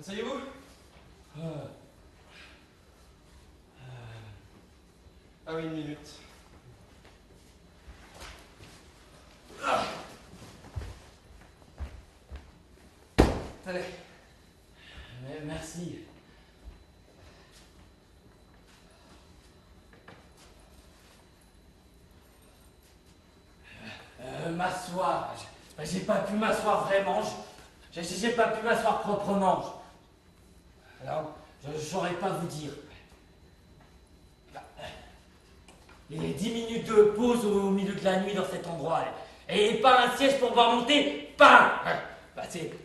Asseyez-vous. Ah oui, une minute. Allez. Merci. M'asseoir. J'ai pas pu m'asseoir vraiment. J'ai pas pu m'asseoir proprement. Alors, je saurais pas vous dire. Les 10 minutes de pause au milieu de la nuit dans cet endroit. Et pas un siège pour pouvoir monter. Pas.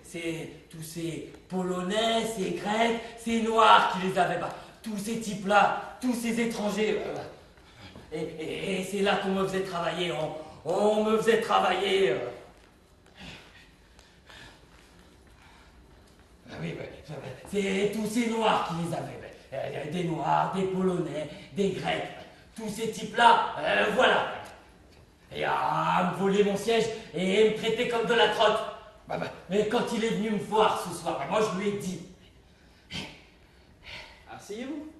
C'est tous ces Polonais, ces Grecs, ces Noirs qui les avaient. Tous ces types-là, tous ces étrangers. Et c'est là qu'on me faisait travailler. On me faisait travailler. Oui, c'est tous ces Noirs qui les avaient. Des Noirs, des Polonais, des Grecs. Tous ces types-là, voilà. Et à me voler mon siège et me traiter comme de la trotte. Mais quand il est venu me voir ce soir, moi je lui ai dit. Asseyez-vous.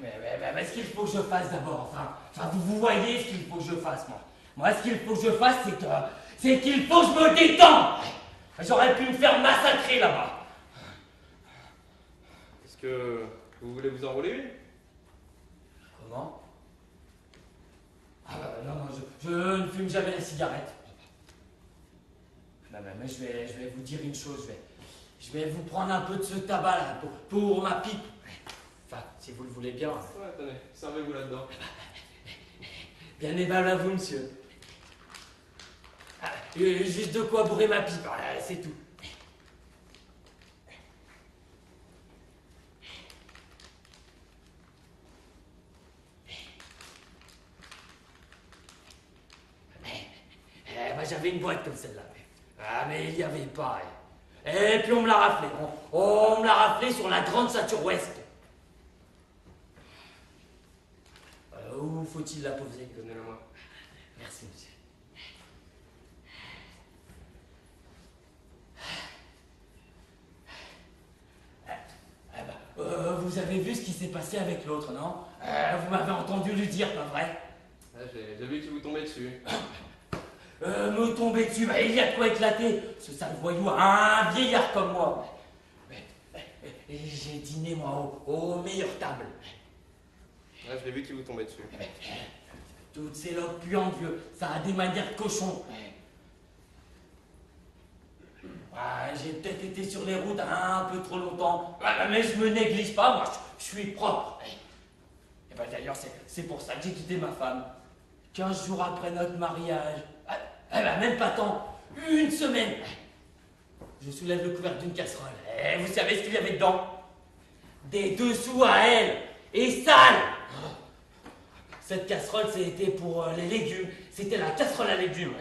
Mais ce qu'il faut que je fasse d'abord, enfin vous voyez ce qu'il faut que je fasse, moi. Moi, ce qu'il faut que je fasse, c'est qu'il faut que je me détende. J'aurais pu me faire massacrer là-bas. Est-ce que vous voulez vous enrôler une? Comment? Non, je ne fume jamais la cigarette. Mais je vais vous dire une chose, je vais vous prendre un peu de ce tabac là pour ma pipe. Enfin, si vous le voulez bien. Ouais, attendez, servez-vous là-dedans. Bien aimable à vous, monsieur. Juste de quoi bourrer ma pipe, c'est tout. J'avais une boîte comme celle-là. Mais il n'y avait pas. Et puis on me l'a raflé. On me l'a raflé sur la grande ceinture ouest. Où faut-il la poser? Donnez-la moi. Merci, monsieur. Vous avez vu ce qui s'est passé avec l'autre, non? Vous m'avez entendu lui dire, pas vrai? J'ai vu qu'il vous tombait dessus. Me tomber dessus, il y a de quoi éclater. Ce sale voyou, un vieillard comme moi. J'ai dîné, moi, aux meilleures tables. Ouais, je l'ai vu qu'il vous tombait dessus. Toutes ces lobes puantes, vieux, ça a des manières de cochon. J'ai peut-être été sur les routes un peu trop longtemps, mais je me néglige pas, moi, je suis propre. Et d'ailleurs, c'est pour ça que j'ai quitté ma femme. 15 jours après notre mariage, même pas tant, une semaine. Je soulève le couvercle d'une casserole. Et vous savez ce qu'il y avait dedans? Des dessous à elle, et sales. Cette casserole, c'était pour les légumes. C'était la casserole à légumes.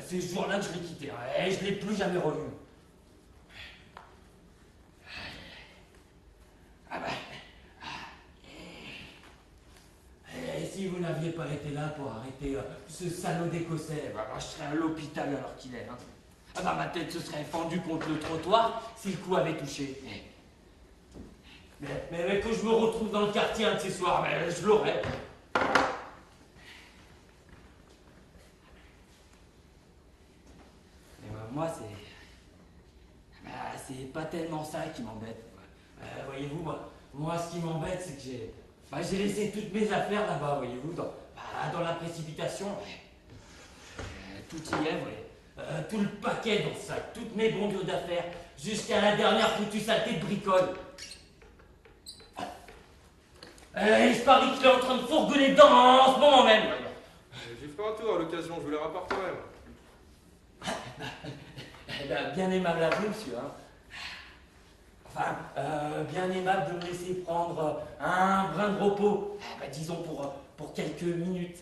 C'est ce jour-là que je l'ai quitté. Et je ne l'ai plus jamais revu. Et si vous n'aviez pas été là pour arrêter ce salaud d'Écossais, moi je serais à l'hôpital alors qu'il est. Ma tête se serait fendue contre le trottoir si le coup avait touché. Mais que je me retrouve dans le quartier un de ces soirs, je l'aurais. Moi, c'est pas tellement ça qui m'embête. Voyez-vous, moi, ce qui m'embête, c'est que j'ai laissé toutes mes affaires là-bas, voyez-vous, dans la précipitation. Tout y est, voyez. Tout le paquet dans le sac, toutes mes bonbons d'affaires, jusqu'à la dernière foutue saleté de bricole. Et je parie qu'il est en train de fourgonner dedans en ce moment même. J'y ferai un tour à l'occasion, je vous les rapporterai. Bien aimable à vous, monsieur. Bien aimable de me laisser prendre un brin de repos, disons pour quelques minutes.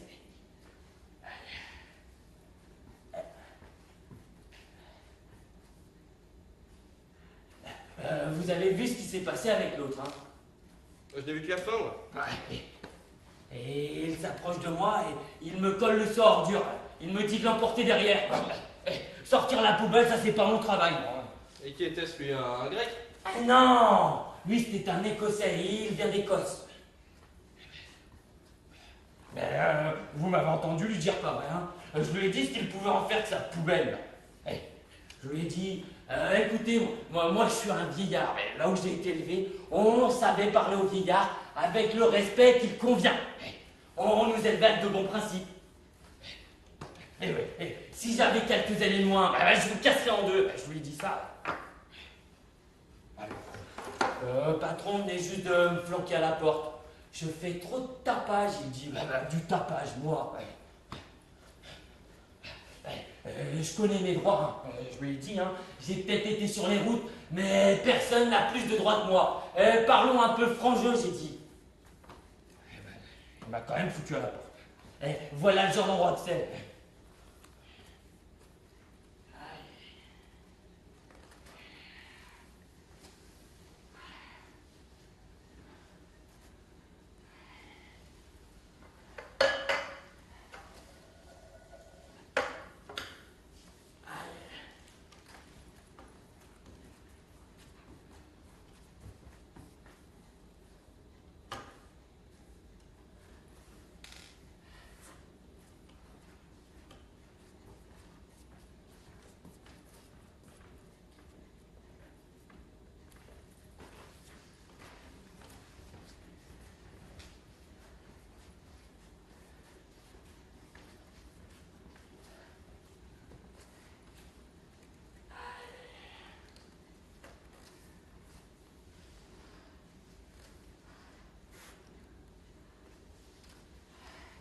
Vous avez vu ce qui s'est passé avec l'autre, hein? Je l'ai vu qu'à la fin, moi. Et il s'approche de moi et il me colle le sort dur. Il me dit de l'emporter derrière. Sortir la poubelle, ça c'est pas mon travail. Et qui était-ce lui, un grec? Ah non, lui c'était un Écossais, il vient d'Écosse. Mais vous m'avez entendu lui dire pas vrai, hein. Je lui ai dit ce qu'il pouvait en faire de sa poubelle. Eh, je lui ai dit, écoutez, moi je suis un vieillard, et là où j'ai été élevé, on savait parler aux vieillards avec le respect qu'il convient. On nous élevait avec de bons principes. Et oui, si j'avais quelques années de moins, je vous casserais en deux. Je lui ai dit ça. Patron venait juste de me flanquer à la porte. Je fais trop de tapage. Il dit, du tapage, moi. Je connais mes droits. Je lui ai dit, j'ai peut-être été sur les routes, mais personne n'a plus de droits que moi. Parlons un peu franc-jeu, j'ai dit. Il m'a quand même foutu à la porte. Voilà le genre d'endroit que c'est.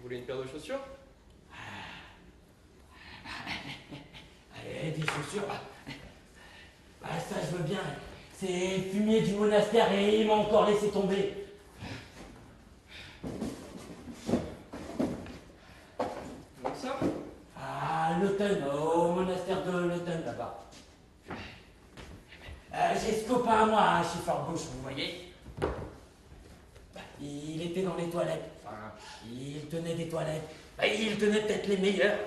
Vous voulez une paire de chaussures? Des chaussures, ça je veux bien. C'est fumier du monastère et il m'a encore laissé tomber. Donc ça? À l'automne, au monastère de l'automne là-bas. J'ai ce copain à moi, un chiffre gauche, vous voyez. Il était dans les toilettes. Enfin, il tenait des toilettes. Il tenait peut-être les meilleures.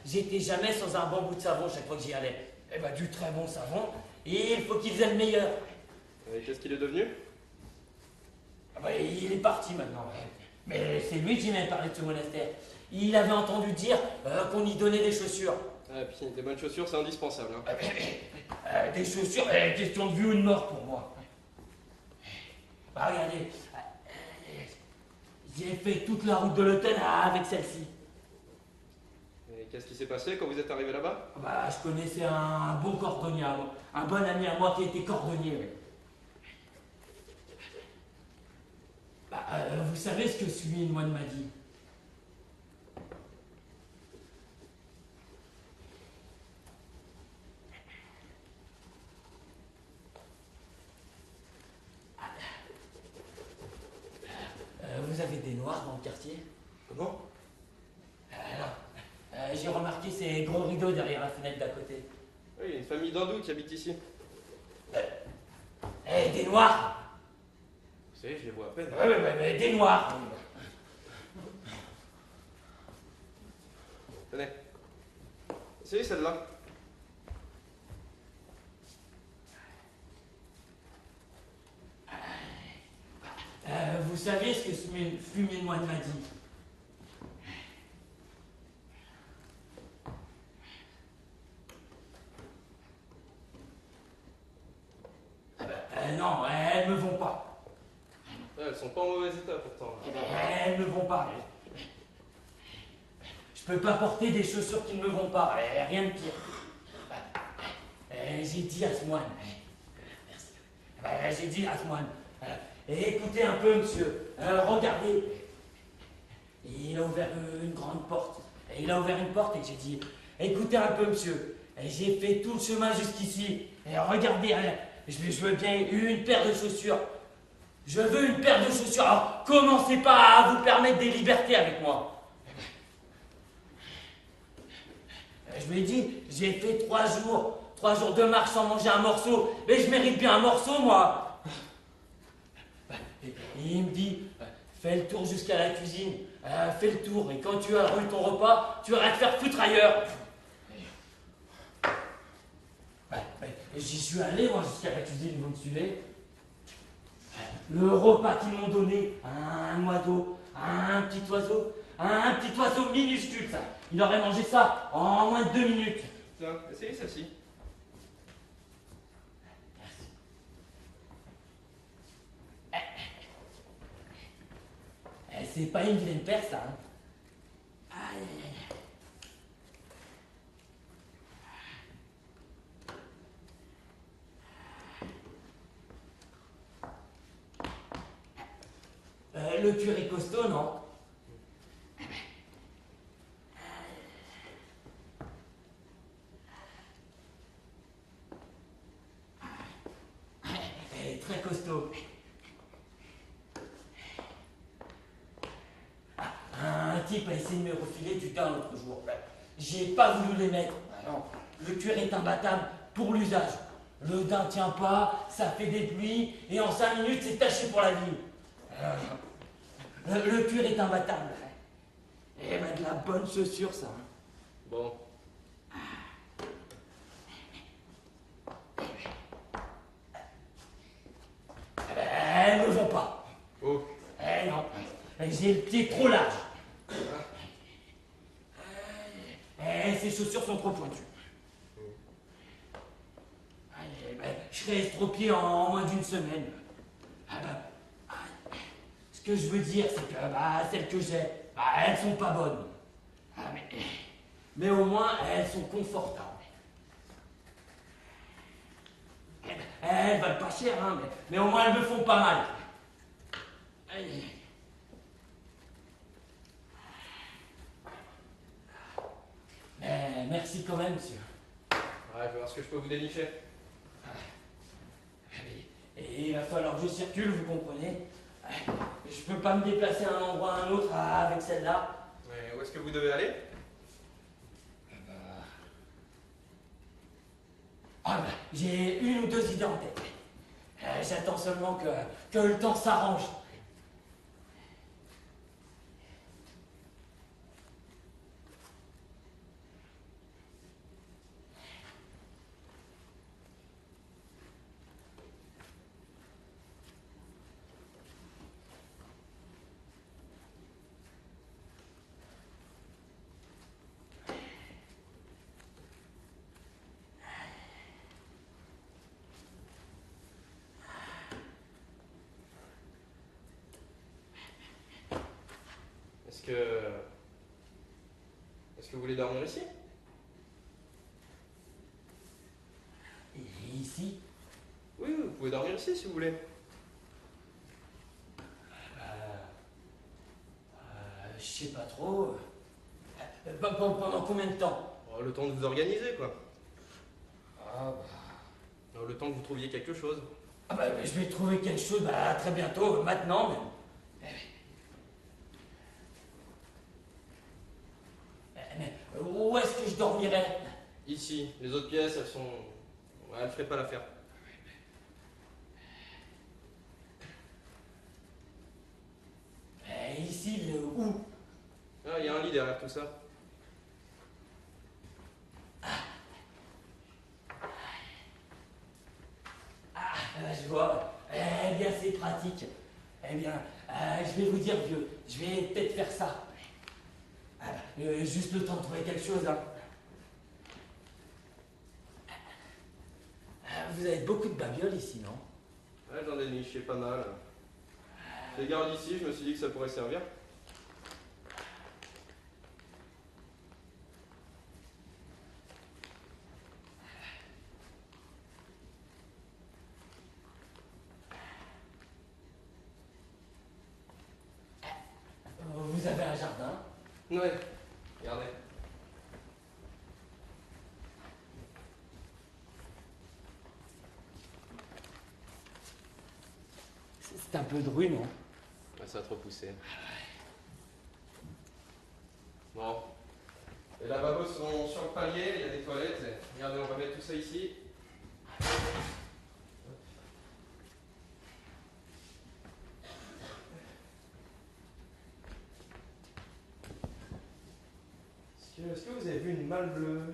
J'étais jamais sans un bon bout de savon chaque fois que j'y allais. Du très bon savon. Et il faut qu'il faisait le meilleur. Et qu'est-ce qu'il est devenu? Il est parti maintenant. Mais c'est lui qui m'a parlé de ce monastère. Il avait entendu dire qu'on y donnait des chaussures. Ah, puis des bonnes chaussures, c'est indispensable. Des chaussures, question de vie ou de mort pour moi. Regardez, j'ai fait toute la route de l'automne avec celle-ci. Et qu'est-ce qui s'est passé quand vous êtes arrivé là-bas? Je connaissais un bon cordonnier, un bon ami à moi qui était cordonnier. Vous savez ce que celui de moine m'a dit? Vous avez des noirs dans le quartier? Comment? J'ai remarqué ces gros rideaux derrière la fenêtre d'à côté. Oui, il y a une famille d'hindous qui habite ici. Des noirs? Vous savez, je les vois à peine. Mais des noirs. Tenez. C'est celle-là. Vous savez ce que ce fumier de moine m'a dit? Non, elles ne me vont pas. Elles sont pas en mauvais état pourtant. Elles ne me vont pas. Je peux pas porter des chaussures qui ne me vont pas. Rien de pire. J'ai dit à ce moine. Merci. J'ai dit à ce moine. Écoutez un peu, monsieur. Regardez. Il a ouvert une grande porte. Il a ouvert une porte et j'ai dit, écoutez un peu, monsieur. J'ai fait tout le chemin jusqu'ici. Et regardez, je veux bien une paire de chaussures. Je veux une paire de chaussures. Alors, commencez pas à vous permettre des libertés avec moi. Je lui ai dit, j'ai fait 3 jours de marche sans manger un morceau. Mais je mérite bien un morceau, moi. Et il me dit, fais le tour jusqu'à la cuisine. Fais le tour. Et quand tu as eu ton repas, tu vas te faire foutre ailleurs. J'y suis allé, moi, jusqu'à la cuisine, vous me suivez? Le repas qu'ils m'ont donné, un petit oiseau minuscule, ça. Il aurait mangé ça en moins de 2 minutes. Tiens, essayez celle-ci. C'est pas une vilaine paire, ça. Hein. Aïe, aïe, aïe. Le curé costaud, non? Elle est très costaud. Un type a essayé de me refiler du daim l'autre jour. J'ai pas voulu les mettre. Non. Le curé est imbattable pour l'usage. Le daim tient pas, ça fait des pluies, et en 5 minutes, c'est taché pour la vie. Le curé est imbattable. Eh ben, de la bonne chaussure, ça. Bon. Elles ne vont pas. Oh. Eh non, j'ai le pied trop large. Ces chaussures sont trop pointues. Je serai estropié en moins d'1 semaine. Ce que je veux dire, c'est que celles que j'ai, elles sont pas bonnes. Mais au moins, elles sont confortables. Elles valent pas cher, hein, mais au moins elles me font pas mal. Aïe. Merci quand même, monsieur. Ouais, je vais voir ce que je peux vous dénicher. Et il va falloir que je circule, vous comprenez. Je peux pas me déplacer d'un endroit à un autre avec celle-là. Mais où est-ce que vous devez aller? J'ai 1 ou 2 idées en tête. J'attends seulement que le temps s'arrange. Est-ce que vous voulez dormir ici? Et ici, Oui, vous pouvez dormir ici si vous voulez. je sais pas trop. Pendant combien de temps? Oh, le temps de vous organiser, quoi. Ah Le temps que vous trouviez quelque chose. je vais trouver quelque chose très bientôt, maintenant même. Mais où est-ce que je dormirai? Ici, les autres pièces, elles sont... Ouais, elles feraient pas l'affaire. Ici, où? Ah, il y a un lit derrière tout ça. Je vois. Eh bien, c'est pratique. Eh bien, je vais vous dire, vieux, je vais peut-être faire ça. Juste le temps de trouver quelque chose, hein. Vous avez beaucoup de babioles ici, non? Ouais, j'en ai niché pas mal. Je les garde ici, je me suis dit que ça pourrait servir. Vous avez un jardin? Ouais, regardez. C'est un peu dru, non? Ouais, ça va trop pousser. Bon. Les lavabos sont sur le palier, il y a des toilettes. Regardez, on va mettre tout ça ici. Est-ce que vous avez vu une malle bleue?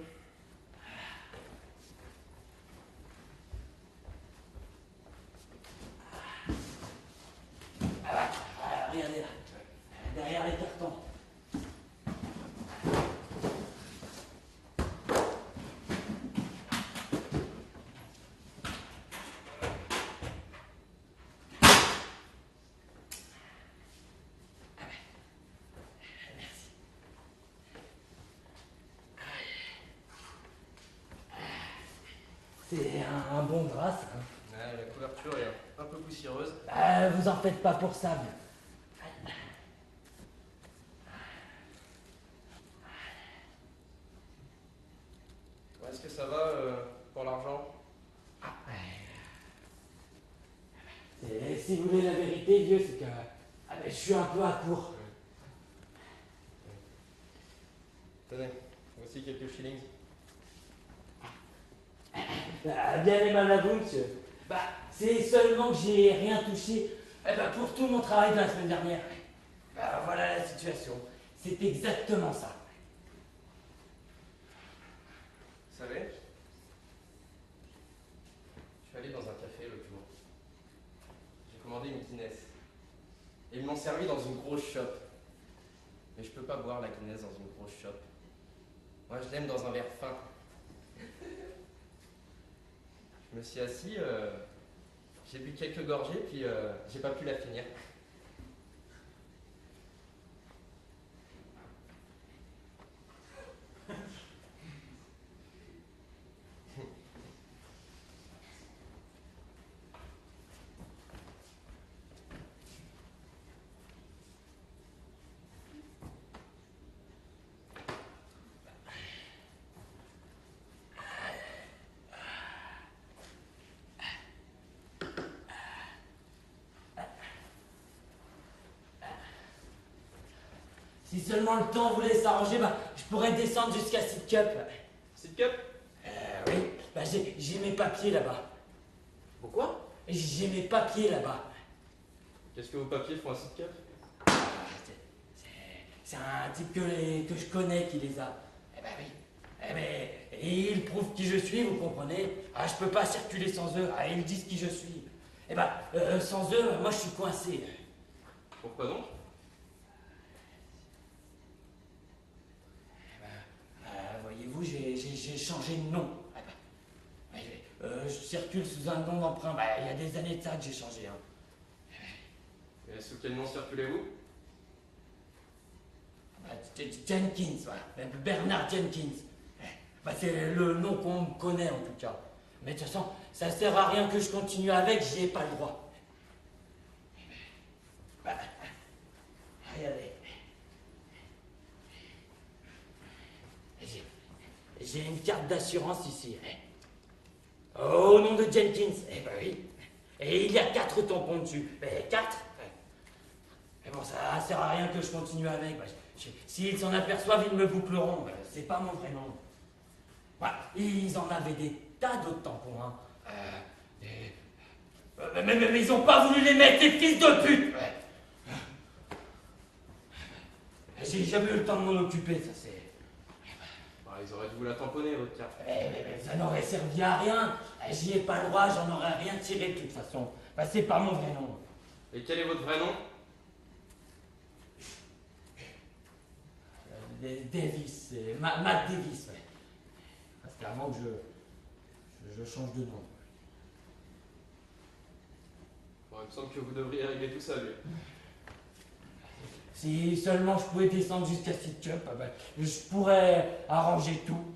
C'est un bon drap, ça. Ouais, la couverture est un peu poussiéreuse. Vous en faites pas pour ça. Est-ce que ça va pour l'argent? Si vous voulez la vérité, vieux, c'est que je suis un peu à court. Tenez, voici quelques shillings. Bien aimable à vous, monsieur. C'est seulement que j'ai rien touché pour tout mon travail de la semaine dernière. Voilà la situation. C'est exactement ça. Vous savez, je suis allé dans un café l'autre jour. J'ai commandé une Guinness. Et ils m'ont servi dans une grosse shop. Mais je peux pas boire la Guinness dans une grosse shop. Moi, je l'aime dans un verre fin. Je me suis assis, j'ai bu quelques gorgées, puis j'ai pas pu la finir. Si seulement le temps voulait s'arranger, je pourrais descendre jusqu'à Sidcup. Sidcup? Oui, j'ai mes papiers là-bas. Pourquoi? J'ai mes papiers là-bas. Qu'est-ce que vos papiers font à Sidcup? C'est un type que je connais qui les a. Oui. Et ils prouvent qui je suis, vous comprenez? Je peux pas circuler sans eux. Ils disent qui je suis. Sans eux, moi je suis coincé. Pourquoi donc? Voyez-vous, j'ai changé de nom. Je circule sous un nom d'emprunt. Il y a des années de ça que j'ai changé. Et sous quel nom circulez-vous? Jenkins, voilà. Bernard Jenkins. C'est le nom qu'on me connaît en tout cas. Mais de toute façon, ça sert à rien que je continue avec, j'y ai pas le droit. Regardez. J'ai une carte d'assurance ici. Au nom de Jenkins. Oui. Et il y a 4 tampons dessus. 4. Mais bon, ça sert à rien que je continue avec. S'ils s'en aperçoivent, ils me boucleront. C'est pas mon vrai nom. Ils en avaient des tas d'autres tampons. Mais ils ont pas voulu les mettre, ces fils de pute. J'ai jamais eu le temps de m'en occuper, ça c'est... Ils auraient dû vous la tamponner, votre carte. Mais ça n'aurait servi à rien. J'y ai pas le droit, j'en aurais rien tiré de toute façon. C'est pas mon vrai nom. Et quel est votre vrai nom? Davis, Matt Davis. Parce qu'avant que je change de nom. Bon, il me semble que vous devriez régler tout ça, lui. Si seulement je pouvais descendre jusqu'à Sidcup, je pourrais arranger tout.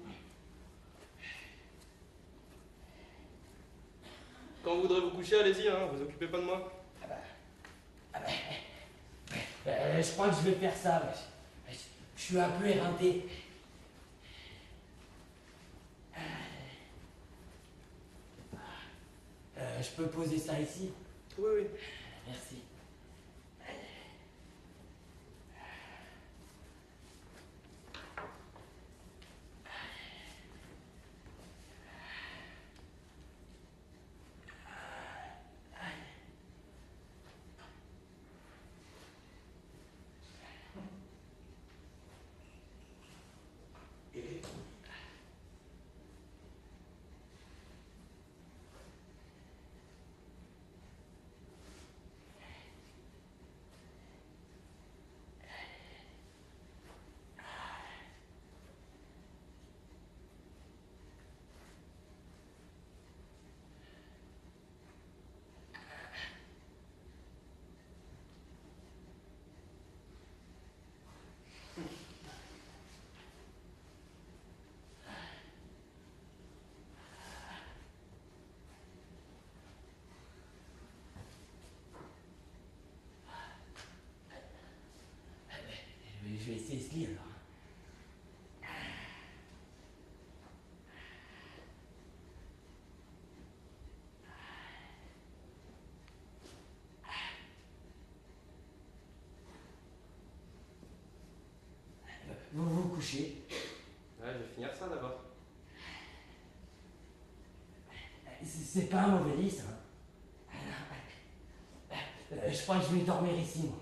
Quand vous voudrez vous coucher, allez-y, vous occupez pas de moi. Je crois que je vais faire ça. Je suis un peu éreinté. Je peux poser ça ici? Oui. Merci. Je vais essayer ce lit alors. Vous vous couchez. Ouais, je vais finir ça d'abord. C'est pas un mauvais lit, ça. Je crois que je vais dormir ici, moi.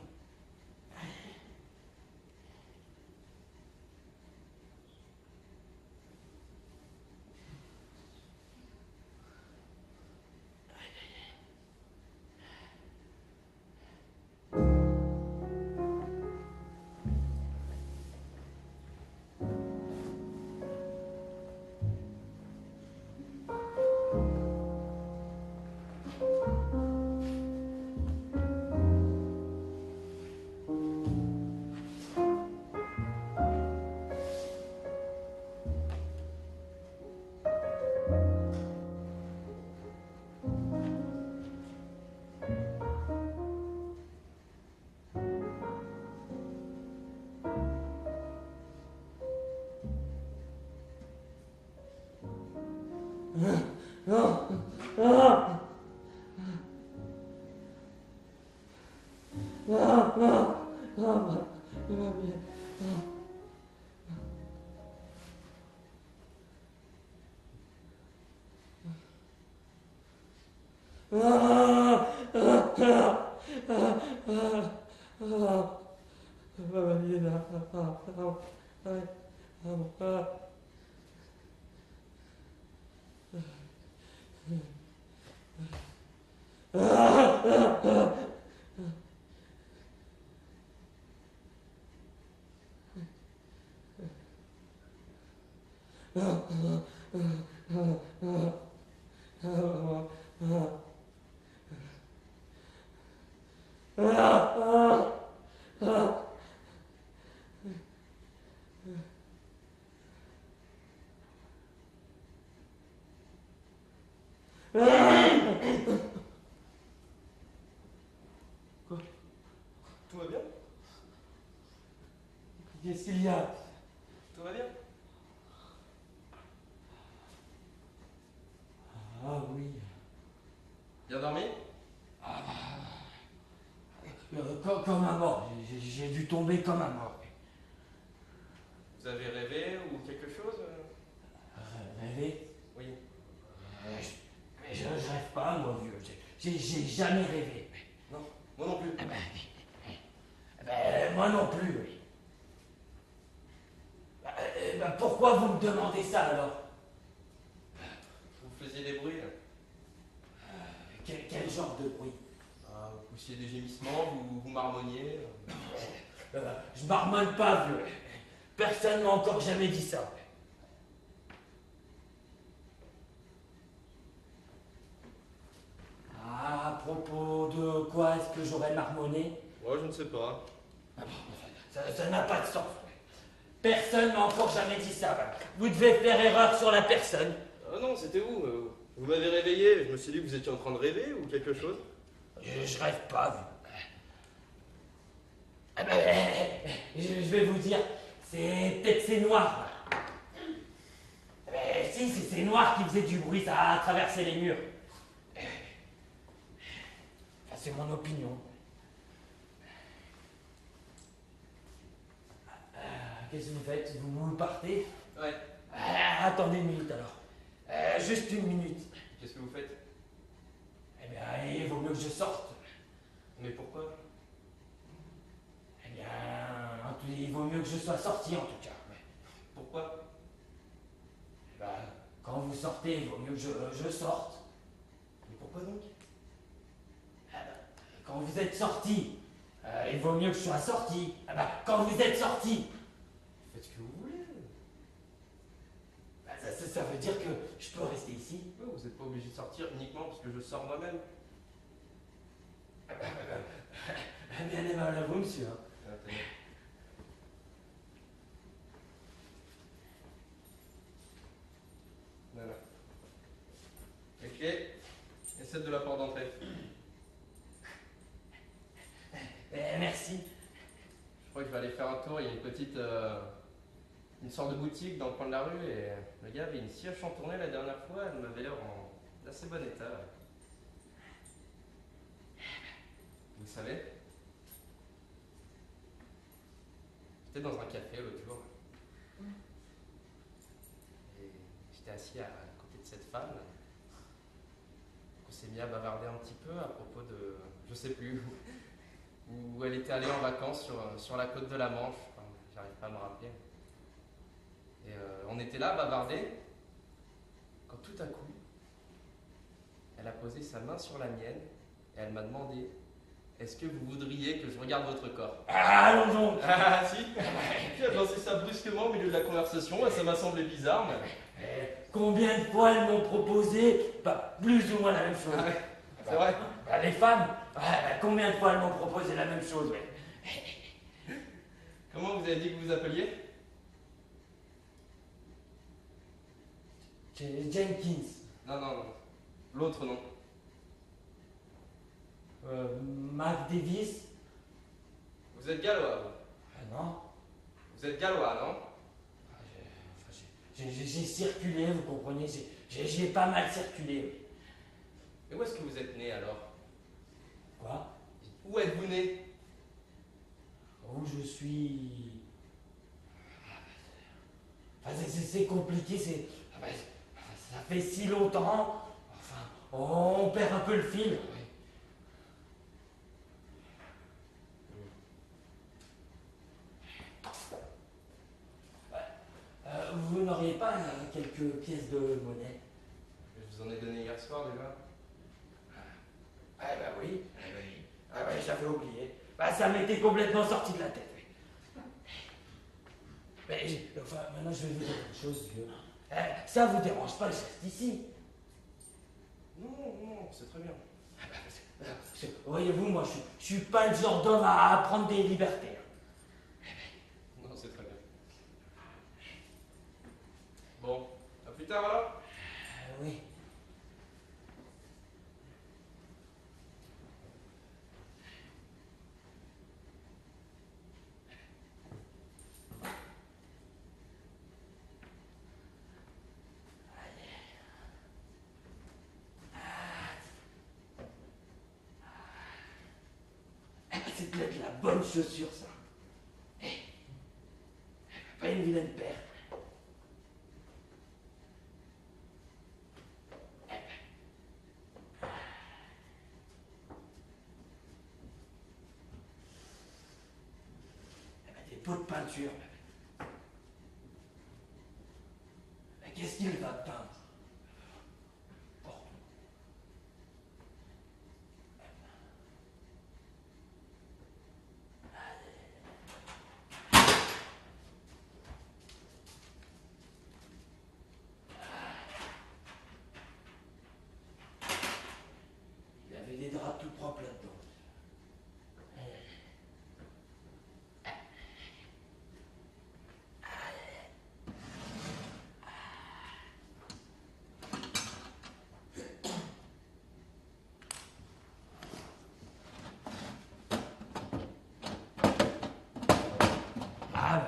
Quoi? Tout va bien? Qu'est-ce qu'il y a? Tout va bien? Ah oui. Bien dormi? Comme un mort. J'ai dû tomber comme un mort. Vous avez rêvé ou quelque chose? Rêver? Oui. Mais je rêve pas, moi, vieux. J'ai jamais rêvé. Non, moi non plus. Moi non plus, oui. Pourquoi vous me demandez ça alors? Vous faisiez des bruits là. Quel genre de bruit? Ah, vous poussiez des gémissements, vous marmonniez. Je marmonne pas, vieux. Personne m'a encore jamais dit ça. À propos de quoi est-ce que j'aurais marmonné? Ouais, je ne sais pas. Ça n'a pas de sens. Personne m'a encore jamais dit ça. Vous devez faire erreur sur la personne. Ah non, c'était vous. Vous m'avez réveillé, je me suis dit que vous étiez en train de rêver ou quelque chose. Je rêve pas, je vais vous dire, peut-être c'est noir. Si, c'est noir qui faisait du bruit, ça a traversé les murs. C'est mon opinion. Qu'est-ce que vous faites? Vous partez? Ouais. Attendez une minute alors. Juste une minute. Qu'est-ce que vous faites? Eh bien, il vaut mieux que je sorte. Mais pourquoi? Eh bien, il vaut mieux que je sois sorti en tout cas. Pourquoi? Eh ben, quand vous sortez, il vaut mieux que je sorte. Mais pourquoi donc? Eh ben, quand vous êtes sorti, il vaut mieux que je sois sorti. Eh ben, quand vous êtes sorti, Faites ce que vous voulez. ben, ça veut dire que je peux rester ici. Ouais, vous n'êtes pas obligé de sortir uniquement parce que je sors moi-même. Bien aimable à vous, monsieur. Ah, tenez. Voilà. Les clés et celle de la porte d'entrée. Merci. Je crois que je vais aller faire faire un tour, il y a une petite. Une sorte de boutique dans le coin de la rue et le gars avait une cierge en tournée la dernière fois, elle m'avait l'air en assez bon état. Vous savez, j'étais dans un café l'autre jour et j'étais assis à côté de cette femme. On s'est mis à bavarder un petit peu à propos de, je sais plus, où elle était allée en vacances sur la côte de la Manche, enfin, j'arrive pas à me rappeler. Et on était là à bavarder, quand tout à coup, elle a posé sa main sur la mienne et elle m'a demandé: est-ce que vous voudriez que je regarde votre corps? Ah, allons donc. Ah si. Puis elle a lancé ça brusquement au milieu de la conversation et ça m'a semblé bizarre, mais... Combien de fois elles m'ont proposé plus ou moins la même chose. Ah ouais, c'est vrai. Les femmes, combien de fois elles m'ont proposé la même chose, ouais. Comment vous avez dit que vous vous appeliez? Jenkins. Non, non, non. L'autre nom. Mac Davis. Vous êtes gallois, vous? Non. Vous êtes gallois, non? J'ai circulé, vous comprenez, j'ai pas mal circulé. Et où est-ce que vous êtes né alors? Quoi? Où êtes-vous né? Où je suis... c'est compliqué, ça fait si longtemps. Enfin, on perd un peu le fil. Vous n'auriez pas quelques pièces de monnaie? Je vous en ai donné hier soir déjà. Oui. J'avais oublié. Ça m'était complètement sorti de la tête. Mais maintenant je vais vous dire une chose, vieux. Ça vous dérange pas, je reste ici? Non, non, c'est très bien. Voyez-vous, moi je suis pas le genre d'homme à prendre des libertés. Non, c'est très bien. Bon, à plus tard alors? Oui. C'est peut-être la bonne chaussure, ça. Pas une vilaine paire. Des pots de peinture. Mais qu'est-ce qu'il va peindre? Il y avait des draps tout propres là-dedans.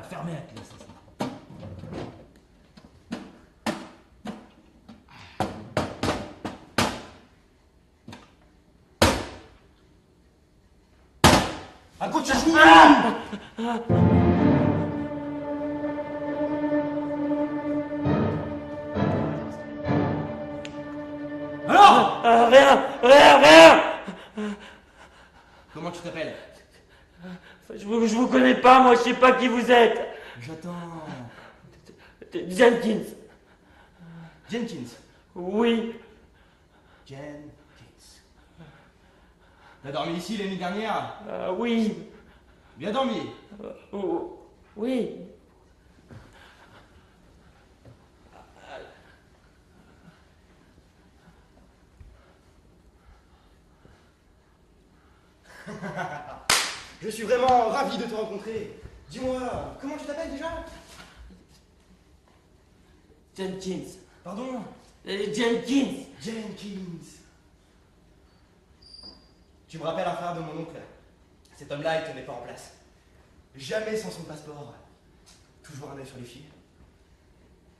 Fermez la clé, ça. Un coup de chachou! Alors rien. Comment tu t'appelles? Je vous connais pas, moi, je sais pas qui vous êtes. J'attends. Jenkins. Jenkins. Oui. Jenkins. T'as dormi ici l'année dernière? Oui. Bien dormi. Oui. Je suis vraiment ravi de te rencontrer. Dis-moi, comment tu t'appelles déjà? Jenkins. Pardon? Jenkins. Jenkins. Tu me rappelles un frère de mon oncle. Cet homme-là, il tenait pas en place. jamais sans son passeport. Toujours un œil sur les filles.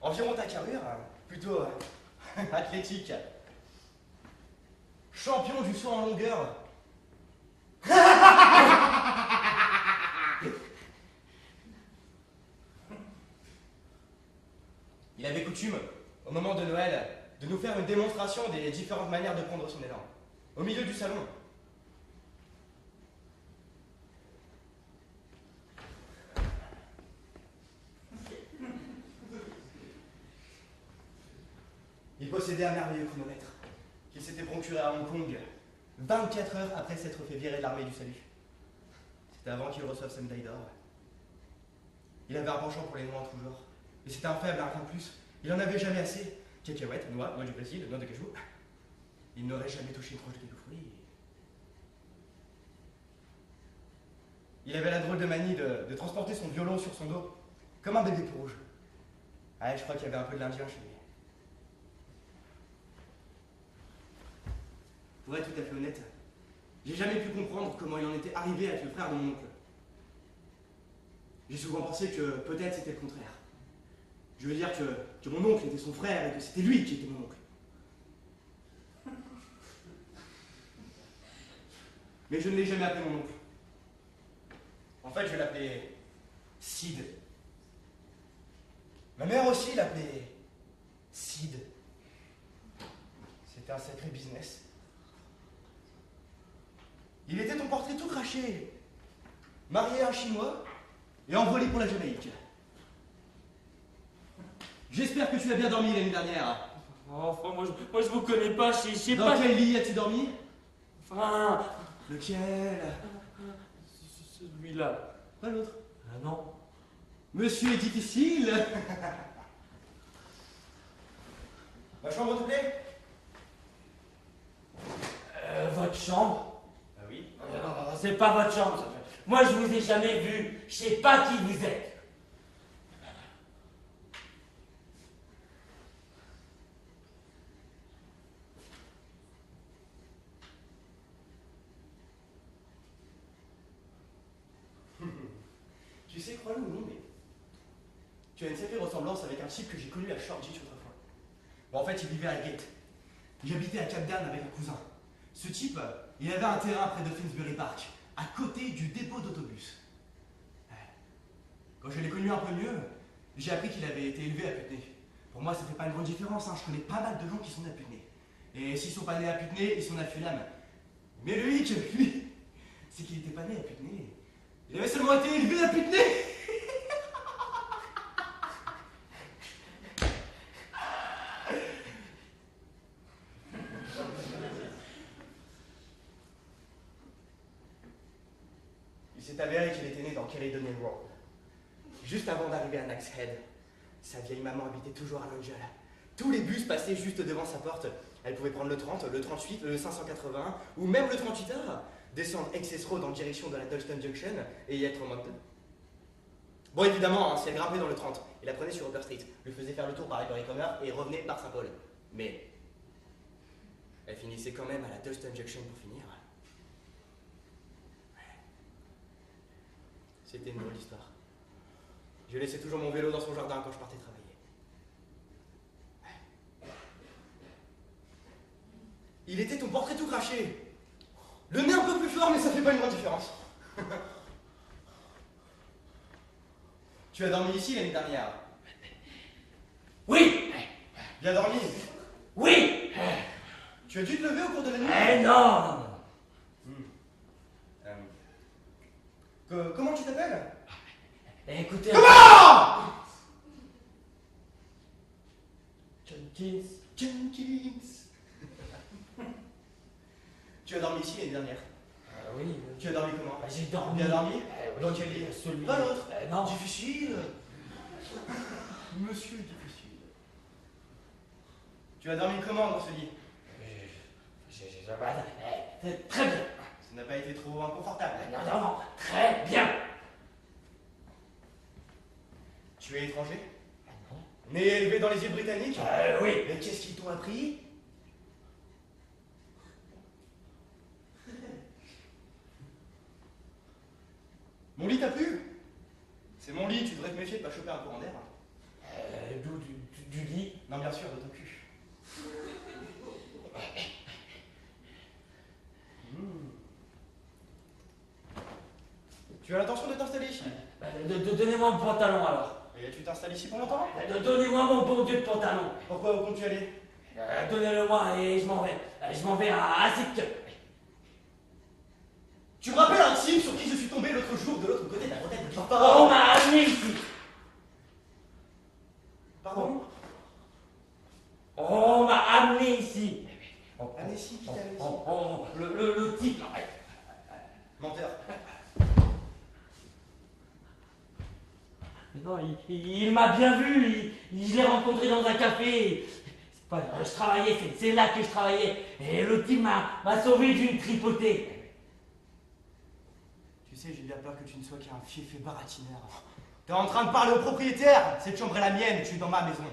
Environ ta carrure, plutôt athlétique. Champion du saut en longueur. Il avait coutume, au moment de Noël, de nous faire une démonstration des différentes manières de prendre son élan. Au milieu du salon. Il possédait un merveilleux chronomètre qu'il s'était procuré à Hong Kong 24 heures après s'être fait virer de l'armée du salut. C'était avant qu'il reçoive sa médaille d'or. Il avait un penchant pour les noix en tout genre. Et c'était un faible, rien de plus. Il en avait jamais assez. Cacahuètes, noix du Brésil, noix de cajou. Il n'aurait jamais touché une tranche de quelques fruits. Il avait la drôle de manie de transporter son violon sur son dos, comme un bébé peau rouge. Ah, je crois qu'il y avait un peu de l'Indien chez lui. Pour être tout à fait honnête, j'ai jamais pu comprendre comment il en était arrivé à être le frère de mon oncle. J'ai souvent pensé que peut-être c'était le contraire. Je veux dire que mon oncle était son frère et que c'était lui qui était mon oncle. Mais je ne l'ai jamais appelé mon oncle. En fait, je l'appelais Sid. Ma mère aussi l'appelait Sid. C'était un sacré business. Il était ton portrait tout craché, marié à un Chinois et envolé pour la Jamaïque. J'espère que tu as bien dormi l'année dernière. Enfin, moi je vous connais pas, je sais Dans pas. quel lit as-tu dormi? Enfin. Lequel? Celui-là. Pas l'autre. Ah non. Monsieur est difficile. Ma chambre te plaît? Votre chambre? Ah oui. Non, c'est pas votre chambre, ça. Moi je vous ai jamais vu, je sais pas qui vous êtes. Tu sais, crois-le ou non, mais tu as une sacrée ressemblance avec un type que j'ai connu à Shoreditch autrefois. Bon, en fait, il vivait à Gate. J'habitais à Cap Dan avec un cousin. Ce type, il avait un terrain près de Finsbury Park, à côté du dépôt d'autobus. Quand je l'ai connu un peu mieux, j'ai appris qu'il avait été élevé à Putney. Pour moi, ça fait pas une grande différence, hein. Je connais pas mal de gens qui sont nés à Putney. Et s'ils sont pas nés à Putney, ils sont nés à Fulham. Mais lui, c'est qu'il était pas né à Putney. Il avait seulement été élevé à Putney. Il s'est avéré qu'il était né dans Caledonian Road. Juste avant d'arriver à Nags Head, sa vieille maman habitait toujours à Longel. Tous les bus passaient juste devant sa porte. Elle pouvait prendre le 30, le 38, le 580 ou même le 38A, descendre Excess Road en direction de la Dalston Junction et y être en Moncton. Bon, évidemment, hein, si elle grimpait dans le 30, il la prenait sur Upper Street, lui faisait faire le tour par Highbury Corner et revenait par Saint-Paul. Mais elle finissait quand même à la Dalston Junction pour finir. C'était une drôle d'histoire. Je laissais toujours mon vélo dans son jardin quand je partais travailler. Il était ton portrait tout craché. Le nez un peu plus fort, mais ça fait pas une grande différence. Tu as dormi ici l'année dernière? Oui. Bien dormi? Oui. Tu as dû te lever au cours de la nuit? Non. Comment tu t'appelles? Écoutez. Comment? Jenkins. Jenkins. Tu as dormi ici l'année dernière? Oui. Tu as dormi comment? J'ai dormi. Bien dormi? Oui, Dans quel lit? celui. Pas l'autre? Non. Difficile. Monsieur difficile. Tu as dormi comment dans ce lit? Très bien. Ça n'a pas été trop inconfortable. Non, très bien. Tu es étranger? Non. Né et élevé dans les îles Britanniques? Oui. Mais qu'est-ce qu'ils t'ont appris? Mon lit t'a plu? Mon lit, tu devrais te méfier de pas choper un courant d'air. D'où du lit? Non, bien sûr, de ton cul. Tu as l'intention de t'installer ici? Donnez-moi mon pantalon alors. Et tu t'installes ici pour longtemps? Donnez-moi mon bon Dieu de pantalon. Pourquoi, où comptes-tu aller? Donnez-le-moi et je m'en vais. Je m'en vais à Zip. Tu me rappelles un type sur qui je suis tombé l'autre jour de l'autre côté de la bretelle de On m'a amené ici. Pardon? On m'a amené ici. Amené ici, qui t'a amené ici? Le type là. Menteur. Non, il m'a bien vu, je l'ai rencontré dans un café. Je travaillais, c'est là que je travaillais. Et le type m'a sauvé d'une tripotée. Tu sais, j'ai bien peur que tu ne sois qu'un fief et baratineur. T'es en train de parler au propriétaire. Cette chambre est la mienne, tu es dans ma maison.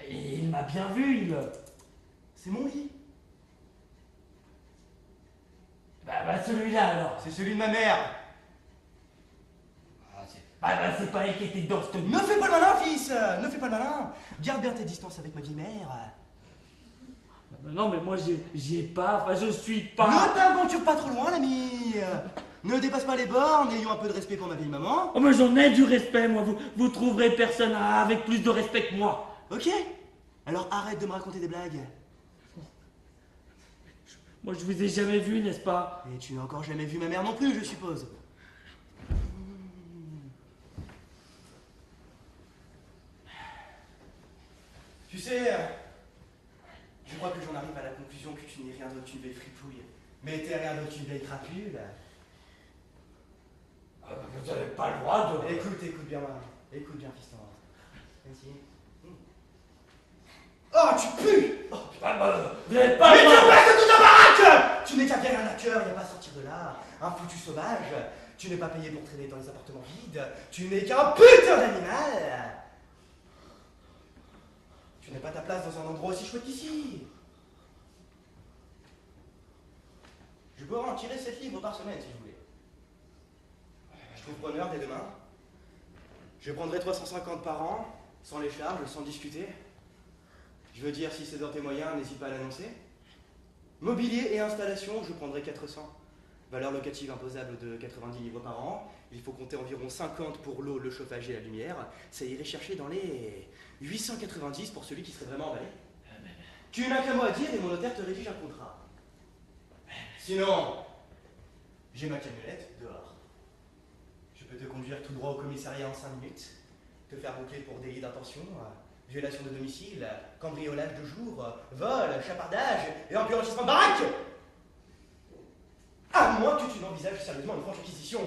Et il m'a bien vu, C'est mon lit. Bah celui-là alors. C'est celui de ma mère. C'est pas elle qui était dans ce... Ne fais pas le malin, fils. Ne fais pas le malin. Garde bien tes distances avec ma vieille mère. Non mais moi j'y ai pas, je suis pas... Ne t'aventure pas trop loin, l'ami. Ne dépasse pas les bornes, ayons un peu de respect pour ma vieille maman. Oh mais j'en ai du respect, moi, vous trouverez personne avec plus de respect que moi. Ok. Alors arrête de me raconter des blagues. Moi je vous ai jamais vu, n'est-ce pas? Et tu n'as encore jamais vu ma mère non plus, je suppose. Tu sais, je crois que j'en arrive à la conclusion que tu n'es rien d'autre qu'une vieille fripouille. Mais t'es rien d'autre qu'une vieille crapule. Vous n'avez pas le droit de... Écoute bien, fiston. Vas-y. Oh, tu pues! Oh, vous n'avez pas mais le tu droit... restes toute la baraque! Tu n'es qu'un bien un cœur, il n'y a pas à sortir de là. Un foutu sauvage. Tu n'es pas payé pour traîner dans les appartements vides. Tu n'es qu'un putain d'animal. Tu n'as pas ta place dans un endroit aussi chouette qu'ici. Je pourrais en tirer 7 livres par semaine si je voulais. Je trouve preneur dès demain. Je prendrai 350 par an, sans les charges, sans discuter. Je veux dire, si c'est dans tes moyens, n'hésite pas à l'annoncer. Mobilier et installation, je prendrai 400. Valeur locative imposable de 90 livres par an. Il faut compter environ 50 pour l'eau, le chauffage et la lumière. Ça irait chercher dans les 890 pour celui qui serait vraiment emballé. Tu n'as qu'un mot à dire et mon notaire te rédige un contrat. Sinon, j'ai ma camionnette dehors. Je peux te conduire tout droit au commissariat en 5 minutes, te faire boucler pour délit d'intention, violation de domicile, cambriolage de jour, vol, chapardage et environnissement de baraque. À moins que tu n'envisages sérieusement une franche acquisition.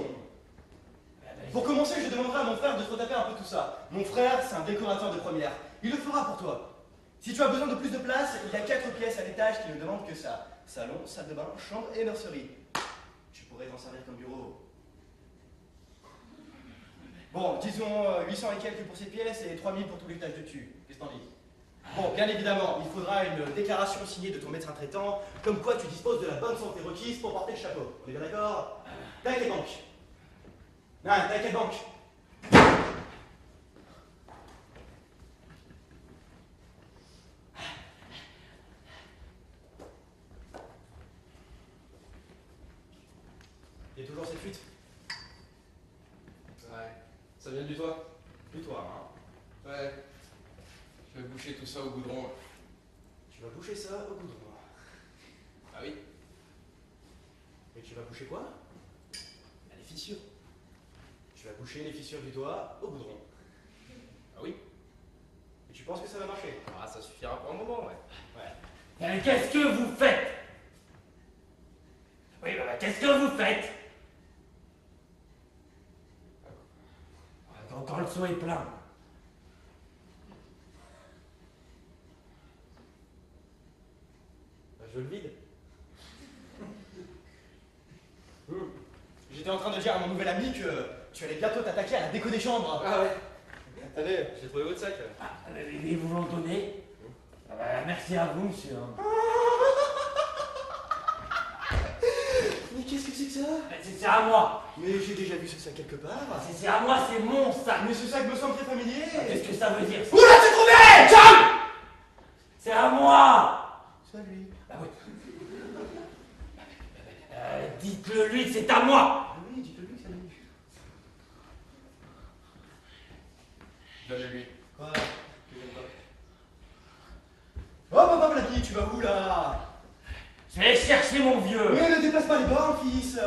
Pour commencer, je demanderai à mon frère de te retaper un peu tout ça. Mon frère, c'est un décorateur de première. Il le fera pour toi. Si tu as besoin de plus de place, il y a 4 pièces à l'étage qui ne demandent que ça. Salon, salle de bain, chambre et nurserie. Tu pourrais t'en servir comme bureau. Bon, disons 800 et quelques pour ces pièces et 3000 pour tout l'étage dessus. Qu'est-ce que t'en dis? Bon, bien évidemment, il faudra une déclaration signée de ton médecin traitant, comme quoi tu disposes de la bonne santé requise pour porter le chapeau. On est bien d'accord? T'as quelle banque? T'as quelle banque? Il y a toujours cette fuite? Ouais. Ça vient du toit? Du toit, hein? Ouais. Je vais boucher tout ça au goudron. Tu vas boucher ça au goudron. Ah oui? Et tu vas boucher quoi? Les fissures. Tu vas boucher les fissures du toit au goudron. Ah oui? Et tu penses que ça va marcher? Ah, ça suffira pour un moment, ouais. Mais qu'est-ce que vous faites? Oui, qu'est-ce que vous faites? Quand le seau est plein. Je le vide. J'étais en train de dire à mon nouvel ami que tu allais bientôt t'attaquer à la déco des chambres. Ah ouais. Attendez, j'ai trouvé votre sac. Et vous l'en donnez? Merci à vous, monsieur. Mais qu'est-ce que c'est que ça? C'est à moi. Mais j'ai déjà vu ce sac quelque part. C'est à moi, c'est mon sac. Mais ce sac me semble très familier. Qu'est-ce que ça veut dire ça? Où l'as-tu trouvé? John! C'est à moi. C'est à lui. Bah oui. Dites-le lui que c'est à moi. Ah oui, dites-le lui que c'est à lui. Donne-le-lui. Quoi? Oh, papa Vladi, tu vas où là? Je vais chercher mon vieux. Mais ne dépasse pas les bornes, fils.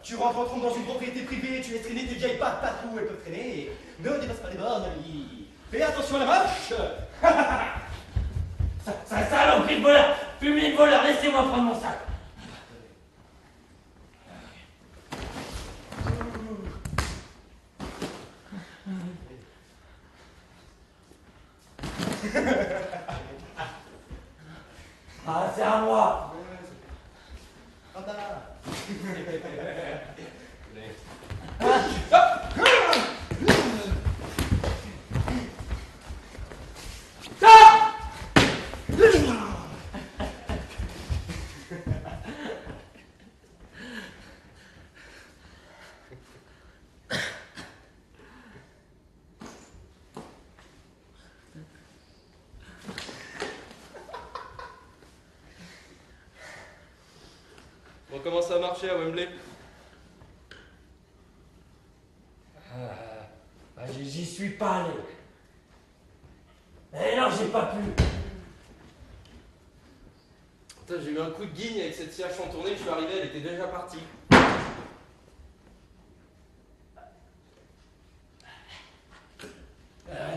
Tu rentres en trompe dans une propriété privée, tu laisses traîner tes vieilles pattes partout où elles peuvent traîner. Ne dépasse pas les bornes, ami. Fais attention à la marche. Ça saloperie de voleur, fumier de voleur, laissez-moi prendre mon sac. Ah, c'est à moi. Papa. Bon, comment ça a marché à Wembley? J'y suis pas allé. Eh non, j'ai pas pu. Putain, j'ai eu un coup de guigne avec cette CH en tournée, je suis arrivé, elle était déjà partie.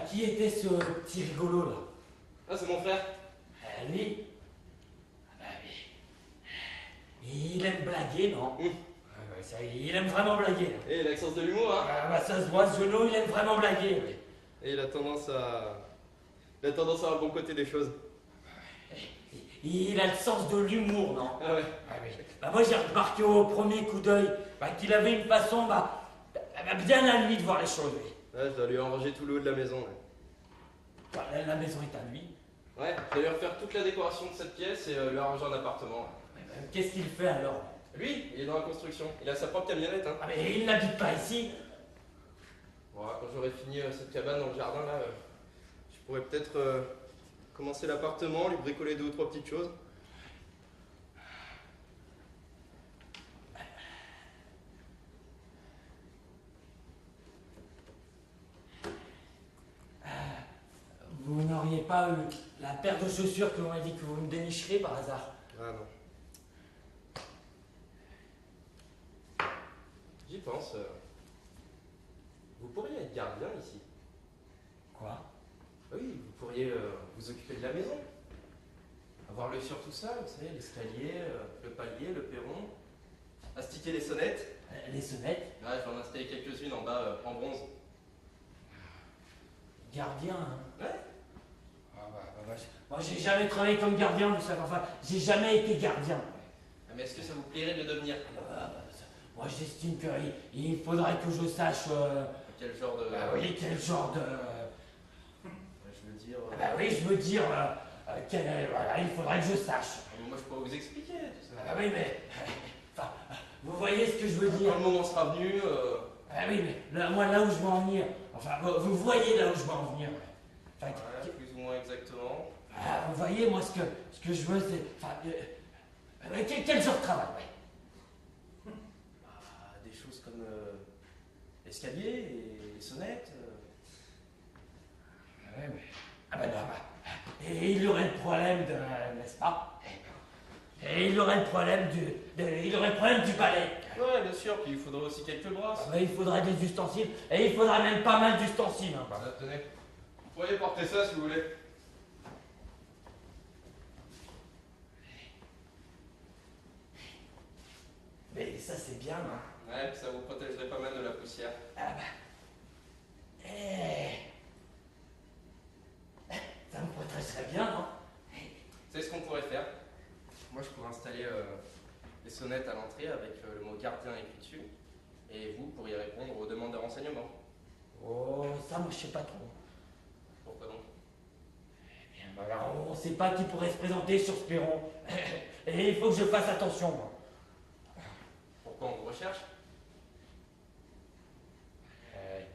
Qui était ce petit rigolo là? Ah, c'est mon frère. Lui? Ah bah oui. Il aime blaguer, non? Ah ouais, ça, il aime vraiment blaguer. Et il a le sens de l'humour, hein. Ah bah ça se voit, ce genou, il aime vraiment blaguer. Oui. Et il a tendance à... Il a tendance à avoir le bon côté des choses. Il a le sens de l'humour, non? Ah ouais. Ah oui. Bah moi j'ai remarqué au premier coup d'œil qu'il avait une façon bien à lui de voir les choses. Oui. Ouais, je dois lui ranger tout le haut de la maison. Ouais, Bah, la maison est à lui. ouais, je vais lui refaire toute la décoration de cette pièce et lui arranger un appartement. Qu'est-ce qu'il fait alors? Lui, il est dans la construction. Il a sa propre camionnette, hein. Ah mais il n'habite pas ici. Voilà, quand j'aurai fini cette cabane dans le jardin, là, je pourrais peut-être commencer l'appartement, lui bricoler 2 ou 3 petites choses. Vous n'auriez pas eu la paire de chaussures que l'on m'a dit que vous me dénicherez par hasard? Ah non. J'y pense. Vous pourriez être gardien ici. Quoi? Oui, vous pourriez vous occuper de la maison. Avoir l'œil sur tout ça, vous savez, l'escalier, le palier, le perron. Astiquer les sonnettes. Les sonnettes? Là, je vais en installer quelques-unes en bas en bronze. Gardien, hein? Ouais. Moi j'ai jamais travaillé comme gardien, vous savez, enfin, j'ai jamais été gardien. Ah, mais est-ce que ça vous plairait de le devenir? Moi j'estime qu'il faudrait que je sache... Quel genre de... Bah oui, quel genre de... Je veux dire... Bah oui, je veux dire... voilà, il faudrait que je sache. Moi, je pourrais vous expliquer tout ça. Ah oui, mais... Enfin, vous voyez ce que je veux dire? Quand le moment sera venu... Ah oui, mais moi là où je veux en venir... Enfin, vous voyez là où je veux en venir. Enfin, ouais, plus ou moins exactement. Ah, vous voyez, moi, ce que je veux, c'est... Enfin, quel genre de travail, ouais. Des choses comme l'escalier et les sonnettes. Ouais, mais... Ah ben non, bah... Et il y aurait le problème de... N'est-ce pas? Et il y aurait le problème il y aurait le problème du balai. Ouais, bien sûr, puis il faudrait aussi quelques brasses. Ah ben, il faudrait des ustensiles, et il faudrait même pas mal d'ustensiles. Hein. Tenez. Vous pourriez porter ça si vous voulez. Mais ça, c'est bien, non? Ouais, puis ça vous protégerait pas mal de la poussière. Ah bah... Ça me protégerait bien, non? C'est ce qu'on pourrait faire. Moi, je pourrais installer les sonnettes à l'entrée avec le mot gardien écrit dessus. Et vous pourriez répondre aux demandes de renseignements. Oh, ça, moi, je sais pas trop. Pourquoi donc? Eh bien, bah, alors, on sait pas qui pourrait se présenter sur ce perron. Et il faut que je fasse attention, moi. Pourquoi on vous recherche?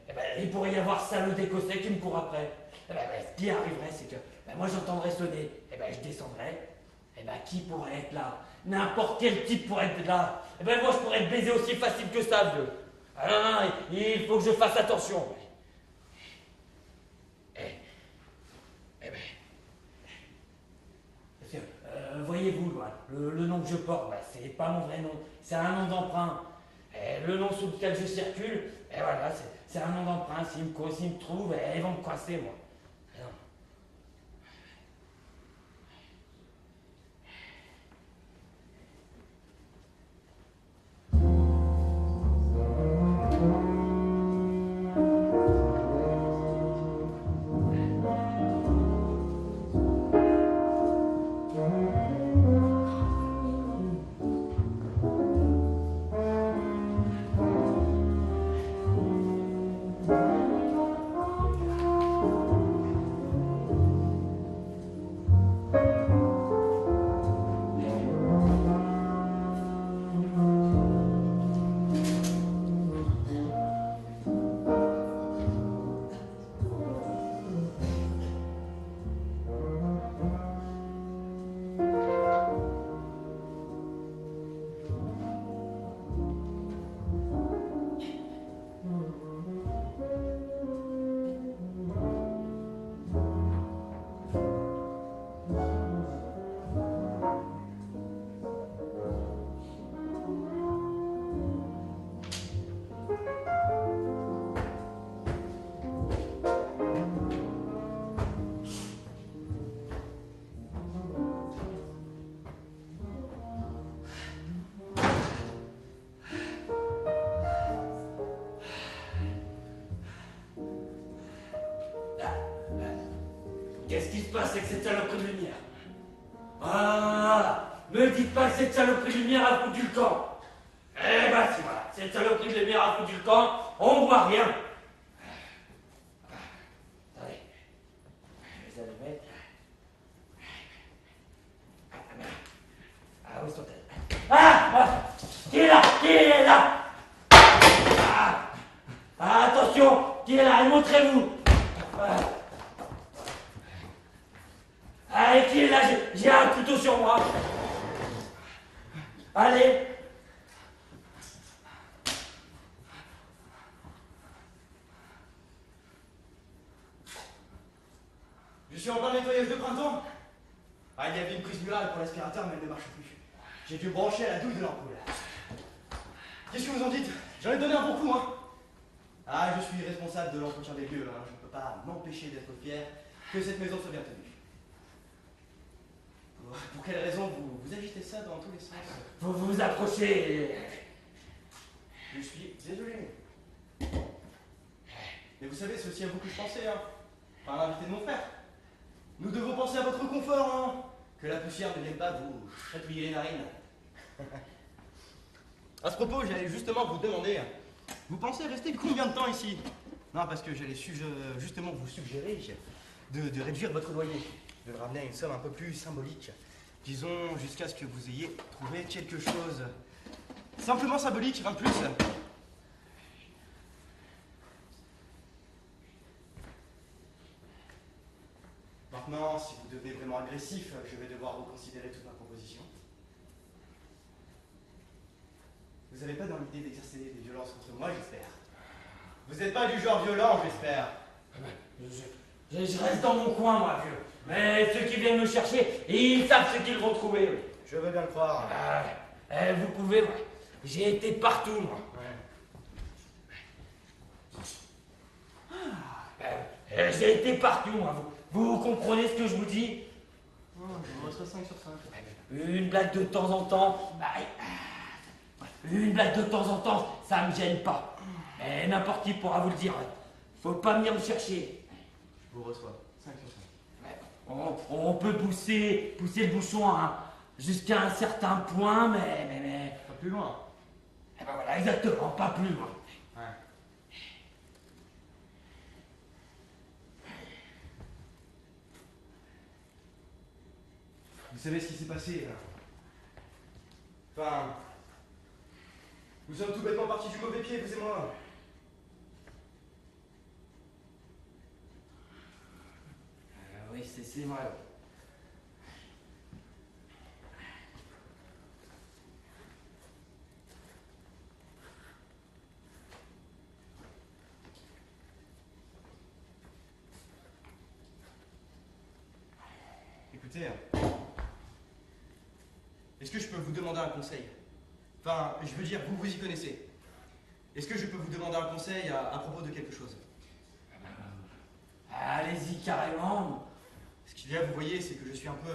Eh ben, il pourrait y avoir ça le d'écossais qui me court après. Eh ben, ce qui arriverait, c'est que moi j'entendrais sonner, eh ben, je descendrais. Eh ben, qui pourrait être là? N'importe quel type pourrait être là. Eh ben, moi je pourrais te baiser aussi facile que ça, vieux. Ah non, non, il faut que je fasse attention. Eh ben, monsieur, voyez-vous, le nom que je porte, c'est pas mon vrai nom, c'est un nom d'emprunt. Le nom sous lequel je circule, et voilà, c'est un nom d'emprunt. S'ils me trouvent, ils vont me coincer, moi. Non. Qu'est-ce qui se passe avec cette saloperie de lumière? Ah, me dites pas que cette saloperie de lumière a foutu le camp. Eh ben si voilà, cette saloperie de lumière a foutu le camp, on voit rien. Attendez, les allumettes. Ah, où sont-elles? Qui est là? Qui est là? Attention, qui est là? Montrez-vous. Allez, qui est là? J'ai un couteau sur moi. Allez. Je suis en plein nettoyage de printemps. Ah, il y avait une prise murale pour l'aspirateur, mais elle ne marche plus. J'ai dû brancher à la douille de l'ampoule. Qu'est-ce que vous en dites? J'en ai donné un bon coup, hein. Ah, je suis responsable de l'entretien des lieux, hein. Je ne peux pas m'empêcher d'être fier que cette maison soit bien tenue. Pour quelle raison vous agitez ça dans tous les sens? Vous vous approchez. Je suis désolé. Mais vous savez, c'est aussi à vous que je pensais, hein. Enfin, à l'invité de mon frère. Nous devons penser à votre confort, hein. Que la poussière ne vienne pas vous chatouiller les narines. À ce propos, j'allais justement vous demander, vous pensez rester combien de temps ici? Non, parce que j'allais justement vous suggérer de réduire votre loyer, de le ramener à une somme un peu plus symbolique. Disons, jusqu'à ce que vous ayez trouvé quelque chose. Simplement symbolique, rien de plus. Maintenant, si vous devenez vraiment agressif, je vais devoir reconsidérer toute ma proposition. Vous n'avez pas dans l'idée d'exercer des violences contre moi, j'espère. Vous n'êtes pas du genre violent, j'espère. Je reste dans mon coin, moi, vieux. Mais ceux qui viennent me chercher, ils savent ce qu'ils vont trouver. Je veux bien le croire. Vous pouvez, moi. J'ai été partout, moi. J'ai été partout, moi. Vous comprenez ce que je vous dis? Je vous reçois 5 sur 5. Une blague de temps en temps, une blague de temps en temps, ça me gêne pas. Mais n'importe qui pourra vous le dire. Faut pas venir me chercher. Je vous reçois 5 sur 5. On peut pousser le bouchon jusqu'à un certain point, mais... Pas plus loin. Eh ben voilà, exactement, pas plus loin. Ouais. Vous savez ce qui s'est passé là? Enfin, Nous sommes tout bêtement partis du mauvais pied, vous et moi. Oui, c'est vrai. Écoutez, est-ce que je peux vous demander un conseil? Enfin, je veux dire, vous y connaissez. Est-ce que je peux vous demander un conseil à propos de quelque chose? Allez-y carrément. Ce qu'il y a, vous voyez, c'est que je suis un peu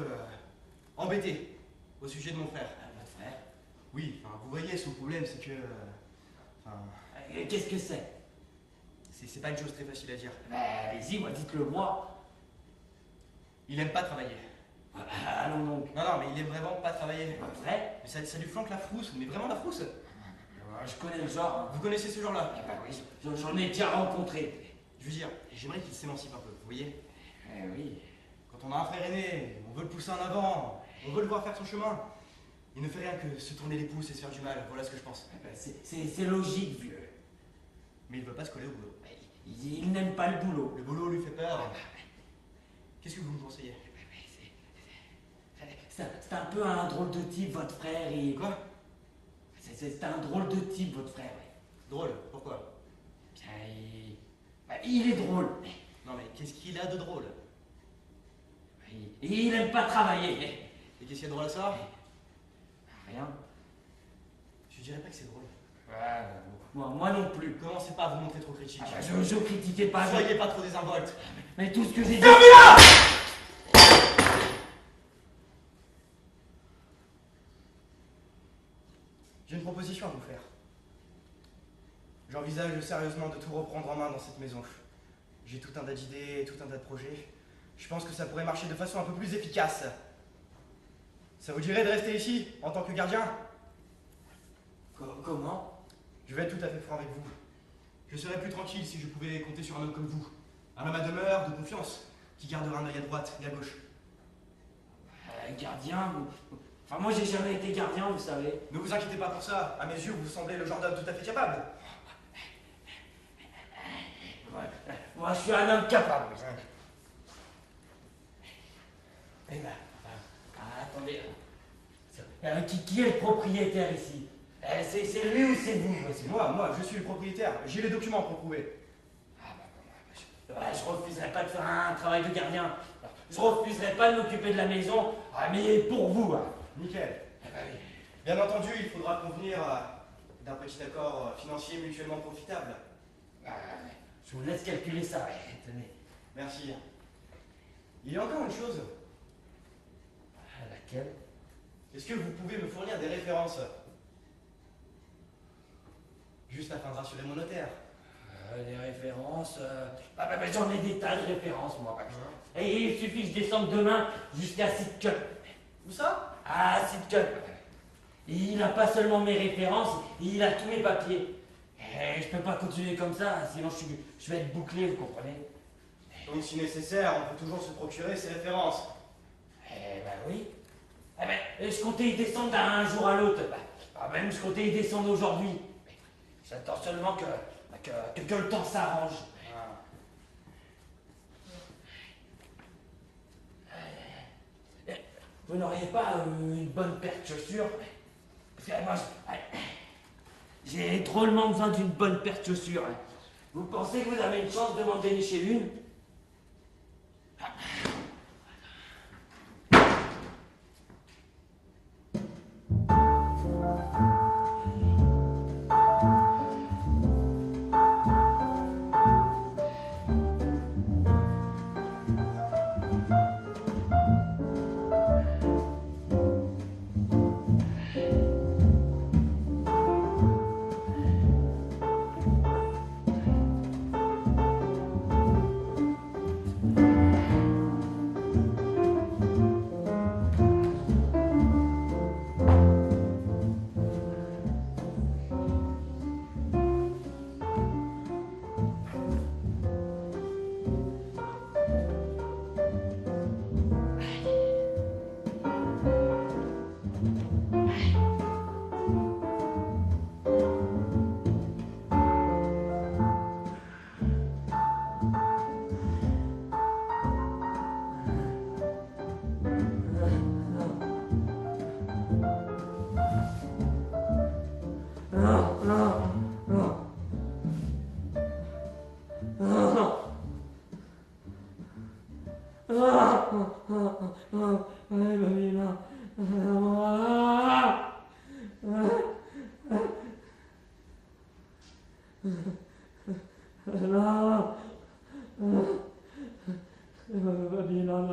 embêté au sujet de mon frère. Votre frère? Oui, enfin, vous voyez, son problème, c'est que... enfin, Qu'est-ce que c'est? c'est pas une chose très facile à dire. Allez-y, moi, dites-le moi. Il aime pas travailler. Allons donc. Non, mais il aime vraiment pas travailler. Vrai? Mais ça lui flanque la frousse, mais vraiment la frousse. Je connais le genre. Hein. Vous connaissez ce genre-là? Oui, j'en ai déjà rencontré. Je veux dire, j'aimerais qu'il s'émancipe un peu, vous voyez? Oui. Quand on a un frère aîné, on veut le pousser en avant, on veut le voir faire son chemin. Il ne fait rien que se tourner les pouces et se faire du mal, voilà ce que je pense. C'est logique, vieux. Mais il veut pas se coller au boulot. Il n'aime pas le boulot. Le boulot lui fait peur. Qu'est-ce que vous me conseillez? C'est un peu un drôle de type, votre frère. Quoi? C'est un drôle de type, votre frère. Drôle? Pourquoi? Bien, il est drôle. Non mais qu'est-ce qu'il a de drôle? Il n'aime pas travailler. Et qu'est-ce qu'il y a de drôle à ça? Rien. Je dirais pas que c'est drôle. Moi non plus. Commencez pas à vous montrer trop critique. Je critiquais pas. Soyez pas trop désinvolte. Mais tout ce que j'ai dit... Fermez-la! J'ai une proposition à vous faire. J'envisage sérieusement de tout reprendre en main dans cette maison. J'ai tout un tas d'idées, tout un tas de projets. Je pense que ça pourrait marcher de façon un peu plus efficace. Ça vous dirait de rester ici, en tant que gardien? Comment? Je vais être tout à fait franc avec vous. Je serais plus tranquille si je pouvais compter sur un homme comme vous. Un homme à demeure, de confiance, qui gardera un œil à droite et à gauche. Gardien? Enfin, moi j'ai jamais été gardien, vous savez. Ne vous inquiétez pas pour ça. À mes yeux, vous semblez le genre d'homme tout à fait capable. Moi je suis un homme capable. Eh ben, attendez. Qui est le propriétaire ici? C'est lui ou c'est vous? C'est moi, je suis le propriétaire. J'ai les documents pour prouver. Je refuserai pas de faire un travail de gardien. Je refuserai pas de m'occuper de la maison, mais pour vous. Hein. Nickel. Oui. Bien entendu, il faudra convenir d'un petit accord financier mutuellement profitable. Je vous laisse calculer ça. Tenez. Merci. Il y a encore une chose. Laquelle? Est-ce que vous pouvez me fournir des références? Juste afin de rassurer mon notaire. Les références... j'en ai des tas de références, moi. Et il suffit que je descende demain jusqu'à Sidcup. Où ça? Sidcup. Il n'a pas seulement mes références, il a tous mes papiers. Et je peux pas continuer comme ça, sinon je vais être bouclé, vous comprenez? Donc si nécessaire, on peut toujours se procurer ces références. Oui. Je comptais y descendre d'un jour à l'autre. Même je comptais y descendre aujourd'hui. J'attends seulement que le temps s'arrange. Vous n'auriez pas une bonne paire de chaussures? Parce que moi, j'ai drôlement besoin d'une bonne paire de chaussures. Vous pensez que vous avez une chance de m'en dénicher une? Babina.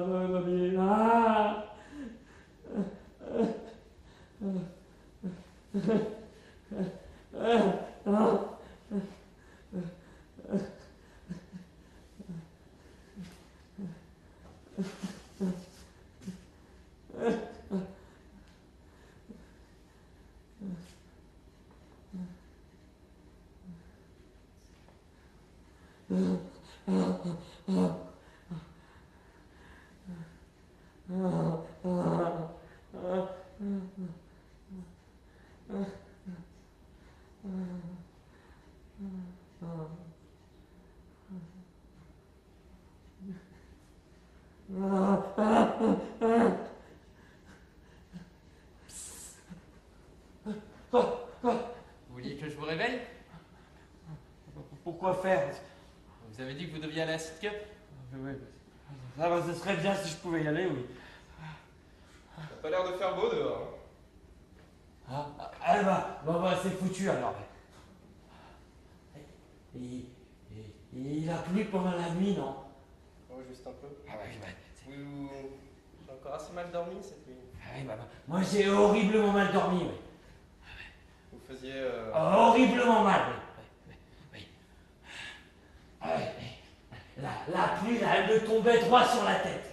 Vous vouliez que je vous réveille? Pourquoi faire? Vous avez dit que vous deviez aller à Seed Cup? Oui, ce serait bien si je pouvais y aller, oui. Ça n'a pas l'air de faire beau dehors. C'est foutu alors. Il a plu pendant la nuit, non? Oui, juste un peu. Oui. J'ai encore assez mal dormi cette nuit. Moi j'ai horriblement mal dormi, oui. Vous faisiez... Horriblement mal, oui. La pluie, là, elle me tombait droit sur la tête.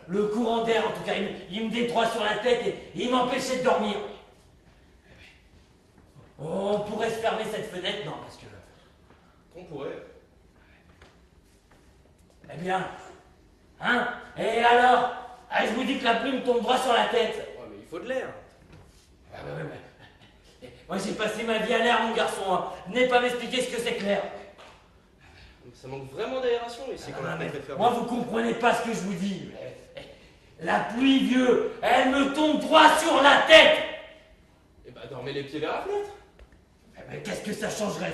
Le courant d'air, en tout cas, il me détruit sur la tête et il m'empêchait de dormir. On pourrait se fermer cette fenêtre, non, parce que... On pourrait. Eh bien, hein? Et alors? Je vous dis que la pluie me tombe droit sur la tête. Ouais, mais il faut de l'air. Moi j'ai passé ma vie à l'air, mon garçon. Hein. Venez pas m'expliquer ce que c'est que l'air. Ça manque vraiment d'aération ici quand la fenêtre est fermée. Moi vous comprenez pas ce que je vous dis. La pluie, vieux, elle me tombe droit sur la tête. Eh ben, dormez les pieds vers la fenêtre. Mais qu'est-ce que ça changerait,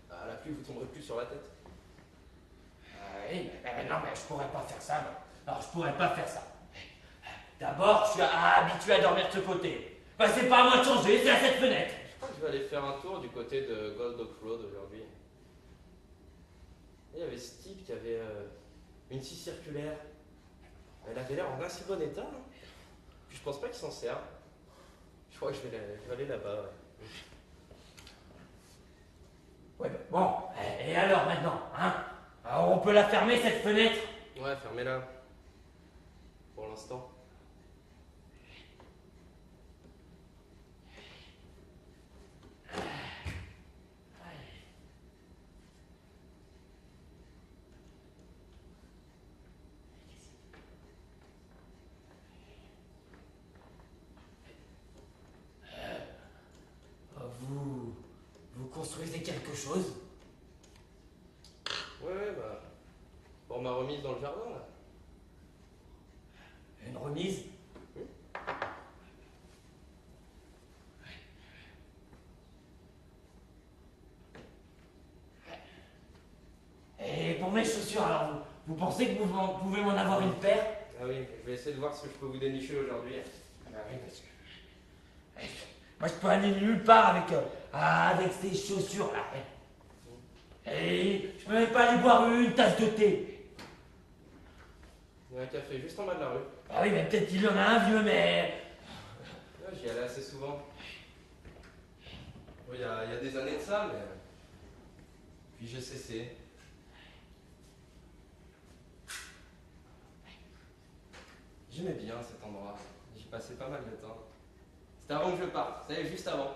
ça? La pluie vous tomberait plus sur la tête. Non, mais je pourrais pas faire ça. Non, je pourrais pas faire ça. D'abord, je suis habitué à dormir de ce côté. C'est pas à moi de changer, c'est à cette fenêtre. Je crois que je vais aller faire un tour du côté de Gold Oak Road aujourd'hui. Il y avait ce type qui avait une scie circulaire. Elle avait l'air en assez bon état. Hein. Puis je pense pas qu'il s'en serve. Je crois que je vais aller là-bas. Ouais. Bon, et alors maintenant, hein? Alors, on peut la fermer cette fenêtre? Ouais, fermez-la. Pour l'instant. Vous construisez quelque chose? Ouais, pour ma remise dans le jardin, là. Une remise? Et pour mes chaussures, alors, vous pensez que vous pouvez m'en avoir une paire? Ah oui, je vais essayer de voir ce que je peux vous dénicher aujourd'hui. Oui, parce que... Moi, je peux aller nulle part avec ces chaussures-là. Et je peux même pas aller boire une tasse de thé. Il y a un café juste en bas de la rue. Ah oui, mais peut-être qu'il y en a un vieux, mais... Ouais, j'y allais assez souvent. Oui, il y a des années de ça, mais... Puis j'ai cessé. J'aimais bien cet endroit. J'y passais pas mal de temps. C'était avant que je parte, vous savez, juste avant.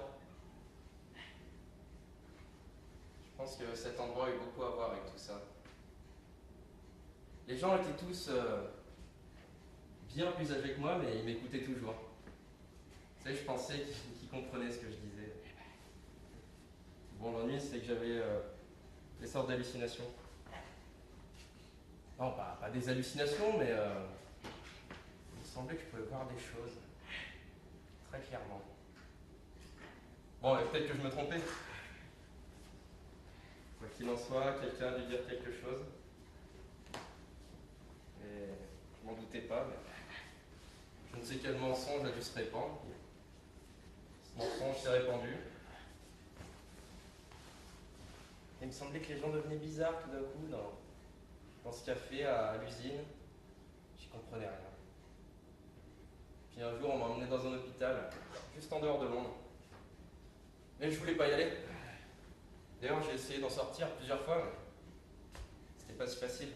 Je pense que cet endroit a eu beaucoup à voir avec tout ça. Les gens étaient tous bien plus âgés que moi, mais ils m'écoutaient toujours. Vous savez, je pensais qu'ils comprenaient ce que je disais. Bon, l'ennui, c'est que j'avais des sortes d'hallucinations. Non, pas des hallucinations, mais il me semblait que je pouvais voir des choses très clairement. Bon, mais peut-être que je me trompais. Quoi qu'il en soit, quelqu'un a dû dire quelque chose. Je m'en doutais pas, mais je ne sais quel mensonge a dû se répandre. Ce mensonge s'est répandu. Et il me semblait que les gens devenaient bizarres tout d'un coup dans ce café à l'usine. J'y comprenais rien. Puis un jour, on m'a emmené dans un hôpital, juste en dehors de Londres. Mais je voulais pas y aller. D'ailleurs, j'ai essayé d'en sortir plusieurs fois, mais c'était pas si facile.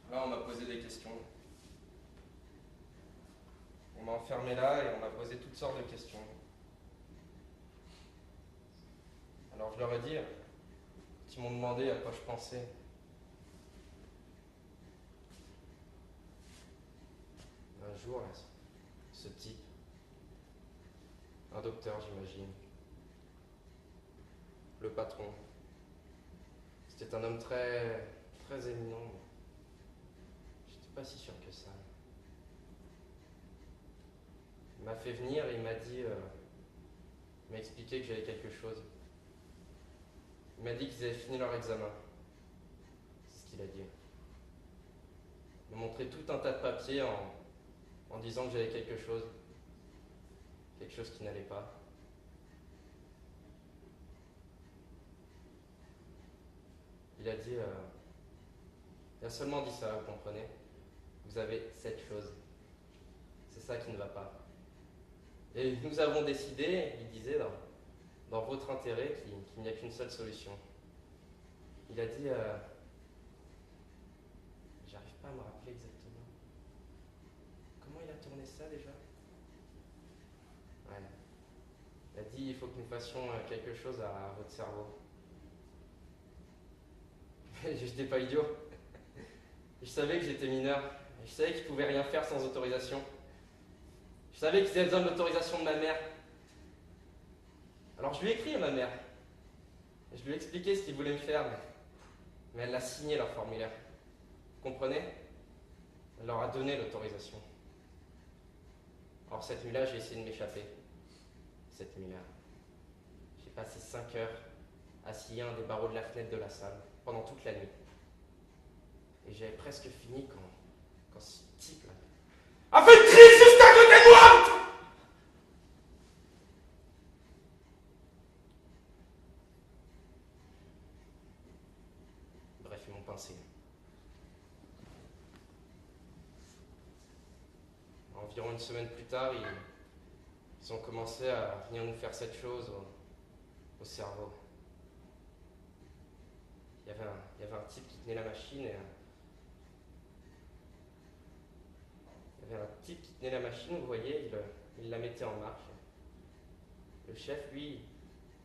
Là, on m'a posé des questions. On m'a enfermé là et on m'a posé toutes sortes de questions. Alors je leur ai dit, ils m'ont demandé à quoi je pensais. Un jour, là, ce type, un docteur j'imagine, le patron, c'était un homme très, très éminent. J'étais pas si sûr que ça. Il m'a fait venir et il m'a dit, il m'a expliqué que j'avais quelque chose. Il m'a dit qu'ils avaient fini leur examen. C'est ce qu'il a dit. Il m'a montré tout un tas de papiers en disant que j'avais quelque chose. Quelque chose qui n'allait pas. Il a dit, il a seulement dit ça, vous comprenez? Vous avez cette chose. C'est ça qui ne va pas. Et nous avons décidé, il disait, dans votre intérêt, qu'il n'y a qu'une seule solution. Il a dit, j'arrive pas à me rappeler exactement. Comment il a tourné ça déjà? Ouais. Il a dit, il faut que nous fassions quelque chose à votre cerveau. Je n'étais pas idiot. Je savais que j'étais mineur. Je savais qu'ils ne pouvaient rien faire sans autorisation. Je savais qu'ils avaient besoin de l'autorisation de ma mère. Alors je lui ai écrit à ma mère. Je lui ai expliqué ce qu'ils voulaient me faire, mais elle a signé leur formulaire. Vous comprenez? Elle leur a donné l'autorisation. Alors cette nuit-là, j'ai essayé de m'échapper. Cette nuit-là. J'ai passé 5 heures assis à un des barreaux de la fenêtre de la salle, pendant toute la nuit. Et j'avais presque fini quand ce type-là a fait le cri juste à côté de moi! Bref, ils m'ont pincé. Environ une semaine plus tard, ils ont commencé à venir nous faire cette chose au cerveau. Il y avait un type qui tenait la machine et il y avait un type qui tenait la machine, vous voyez, il la mettait en marche. Le chef, lui,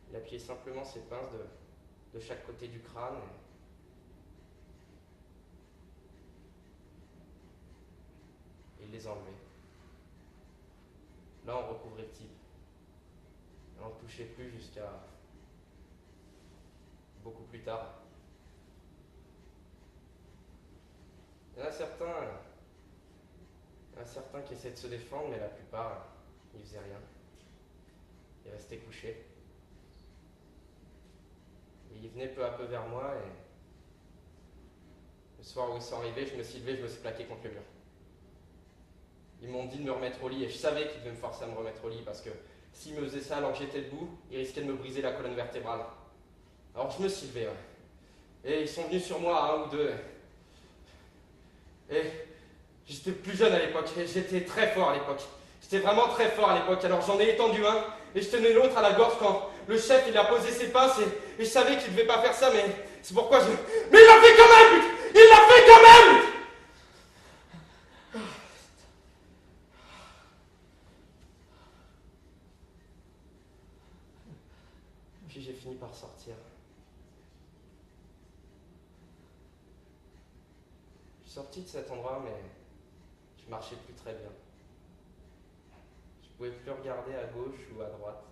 il appuyait simplement ses pinces de chaque côté du crâne. Et il les enlevait. Là, on recouvrait le type. Et on ne le touchait plus jusqu'à beaucoup plus tard. Il y en a certains qui essaient de se défendre, mais la plupart, ils faisaient rien. Ils restaient couchés. Et ils venaient peu à peu vers moi et le soir où ils sont arrivés, je me suis levé, je me suis plaqué contre le mur. Ils m'ont dit de me remettre au lit et je savais qu'ils devaient me forcer à me remettre au lit parce que s'ils me faisaient ça alors que j'étais debout, ils risquaient de me briser la colonne vertébrale. Alors je me suis levé, ouais. Et ils sont venus sur moi à un ou deux. Et j'étais plus jeune à l'époque, j'étais très fort à l'époque. J'étais vraiment très fort à l'époque, alors j'en ai étendu un et je tenais l'autre à la gorge quand le chef il a posé ses pinces et je savais qu'il devait pas faire ça, mais c'est pourquoi je... Mais il l'a fait quand même, putain! Il l'a fait quand même! Puis j'ai fini par sortir. Je suis sorti de cet endroit, mais je marchais plus très bien. Je pouvais plus regarder à gauche ou à droite.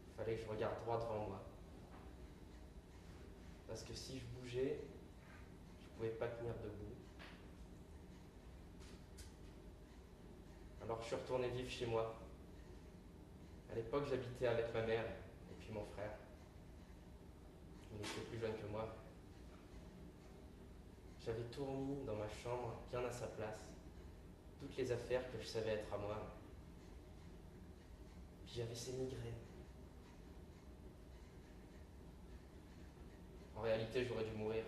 Il fallait que je regarde droit devant moi. Parce que si je bougeais, je pouvais pas tenir debout. Alors je suis retourné vivre chez moi. À l'époque, j'habitais avec ma mère et puis mon frère. Il était plus jeune que moi. J'avais tout remis dans ma chambre, bien à sa place. Toutes les affaires que je savais être à moi. Puis j'avais ces migraines. En réalité, j'aurais dû mourir.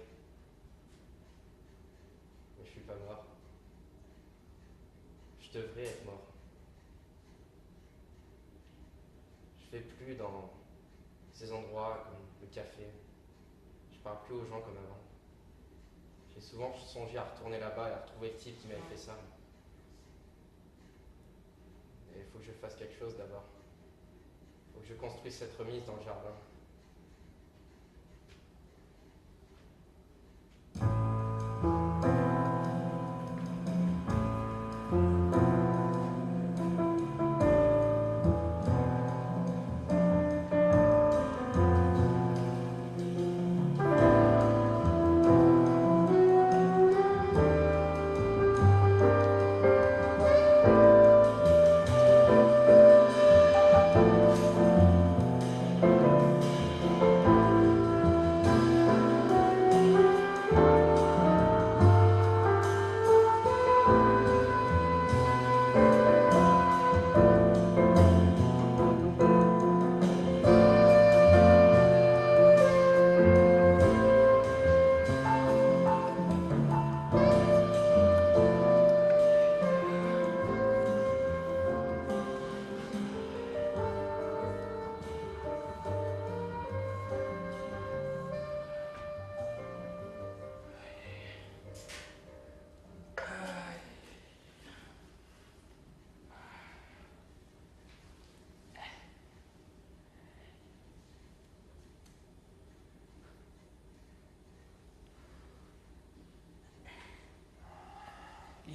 Mais je suis pas mort. Je devrais être mort. Je vais plus dans ces endroits comme le café. Je parle plus aux gens comme avant. J'ai souvent songé à retourner là-bas et à retrouver le type qui m'avait fait ça. Mais il faut que je fasse quelque chose d'abord. Il faut que je construise cette remise dans le jardin.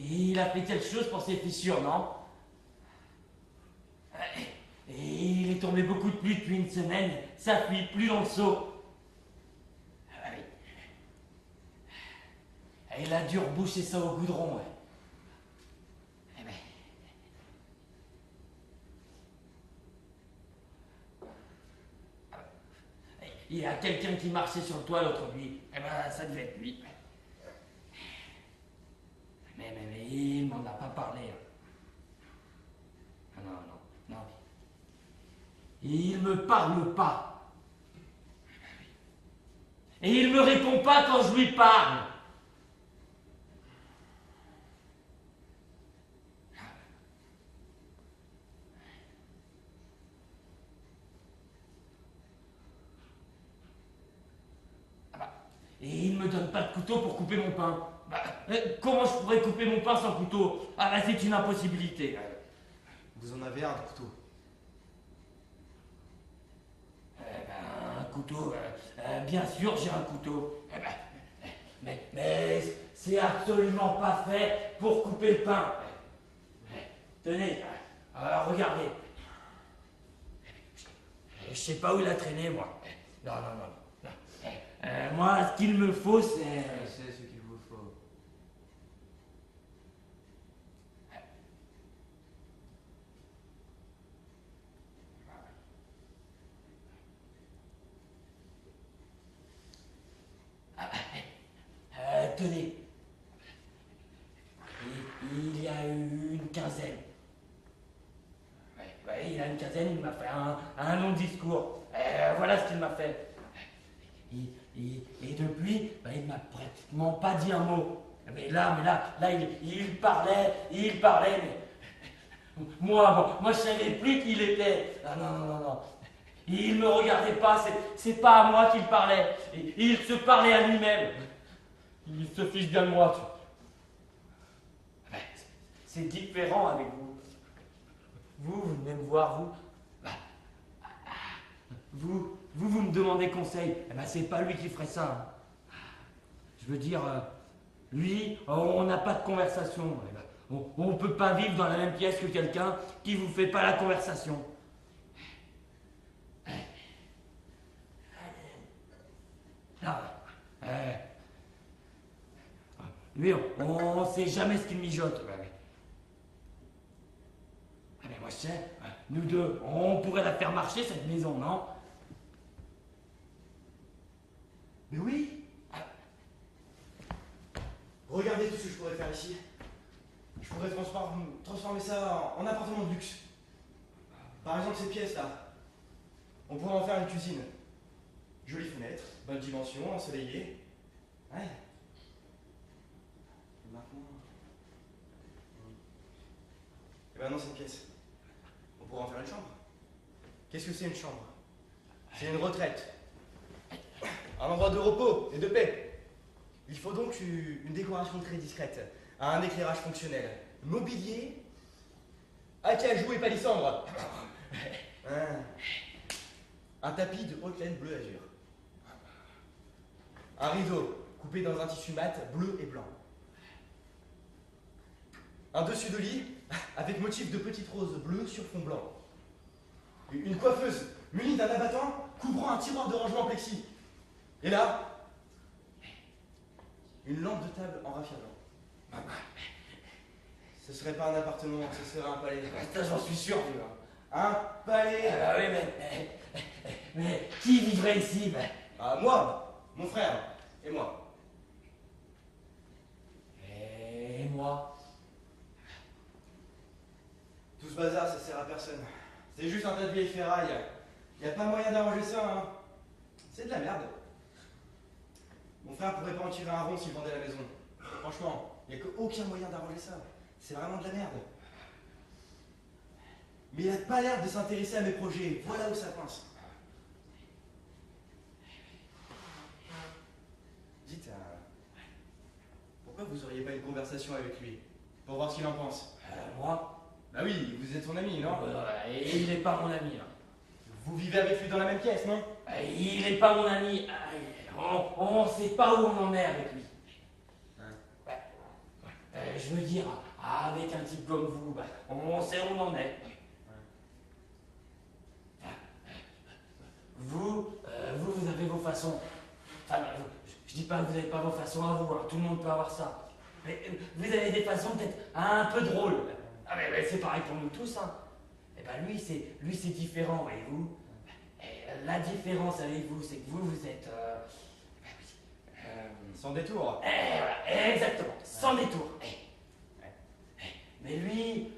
Il a fait quelque chose pour ses fissures, non? Et il est tombé beaucoup de pluie depuis une semaine, ça fuit plus dans le seau. Il a dû reboucher ça au goudron. Il y a quelqu'un qui marchait sur le toit l'autre nuit. Ça devait être lui. Mais il m'en a pas parlé. Non. Il me parle pas. Et il me répond pas quand je lui parle. Et il me donne pas de couteau pour couper mon pain. Comment je pourrais couper mon pain sans couteau? C'est une impossibilité. Vous en avez un de couteau. Un couteau, bien sûr j'ai un couteau. Mais c'est absolument pas fait pour couper le pain. Tenez, regardez. Je sais pas où il a traîné, moi. Non. Moi, ce qu'il me faut, c'est... Je sais ce qu'il vous faut. Tenez. Il y a eu une quinzaine. Il y a une quinzaine, il m'a fait un long discours. Voilà ce qu'il m'a fait. Et depuis, il m'a pratiquement pas dit un mot. Mais là, il parlait, mais moi, je savais plus qui il était. Non. Il me regardait pas, c'est pas à moi qu'il parlait. Il se parlait à lui-même. Il se fiche bien de moi, tu vois. C'est différent avec vous. Vous venez me voir, vous me demandez conseil. C'est pas lui qui ferait ça. Je veux dire, lui, on n'a pas de conversation. On peut pas vivre dans la même pièce que quelqu'un qui vous fait pas la conversation. Lui, on sait jamais ce qu'il mijote. Mais moi je sais, nous deux, on pourrait la faire marcher cette maison, non? Mais oui. Regardez tout ce que je pourrais faire ici. Je pourrais transformer ça en appartement de luxe. Par exemple, ces pièces-là. On pourrait en faire une cuisine. Jolie fenêtre, bonne dimension, ensoleillée. Ouais. Et maintenant... Et maintenant, cette pièce. On pourrait en faire une chambre. Qu'est-ce que c'est une chambre? C'est une retraite. Un endroit de repos et de paix. Il faut donc une décoration très discrète, un éclairage fonctionnel, mobilier, acajou et palissandre. Un tapis de haute laine bleu azur. Un rideau coupé dans un tissu mat bleu et blanc. Un dessus de lit avec motif de petites roses bleues sur fond blanc. Une coiffeuse munie d'un abattant couvrant un tiroir de rangement plexi. Et là, une lampe de table en raffia blanc. Ce serait pas un appartement, ce serait un palais. Ça, j'en suis sûr, tu vois. Un palais. Ah oui, mais qui vivrait ici? Ah, moi, mon frère, et moi. Et moi? Tout ce bazar, ça sert à personne. C'est juste un tas de vieilles ferrailles. Y a pas moyen d'arranger ça, hein. C'est de la merde. Mon frère pourrait pas en tirer un rond s'il vendait la maison. Franchement, y a aucun moyen d'arranger ça. C'est vraiment de la merde. Mais il a pas l'air de s'intéresser à mes projets. Voilà où ça coince. Dites, pourquoi vous auriez pas une conversation avec lui? Pour voir ce qu'il en pense. Moi? Bah oui, vous êtes son ami, non? Et il n'est pas mon ami. Hein. Vous vivez avec lui dans la même pièce, non? Il n'est pas mon ami. On ne sait pas où on en est avec lui. Hein? Je veux dire, avec un type comme vous, on sait où on en est. Vous avez vos façons. Enfin, je dis pas que vous n'avez pas vos façons à vous, hein. Tout le monde peut avoir ça. Mais vous avez des façons peut-être un peu drôles. Ah mais c'est pareil pour nous tous, hein. Et ben lui c'est différent, voyez-vous. Et la différence avec vous, c'est que vous êtes Sans détour. voilà, exactement, sans détour. Mais lui,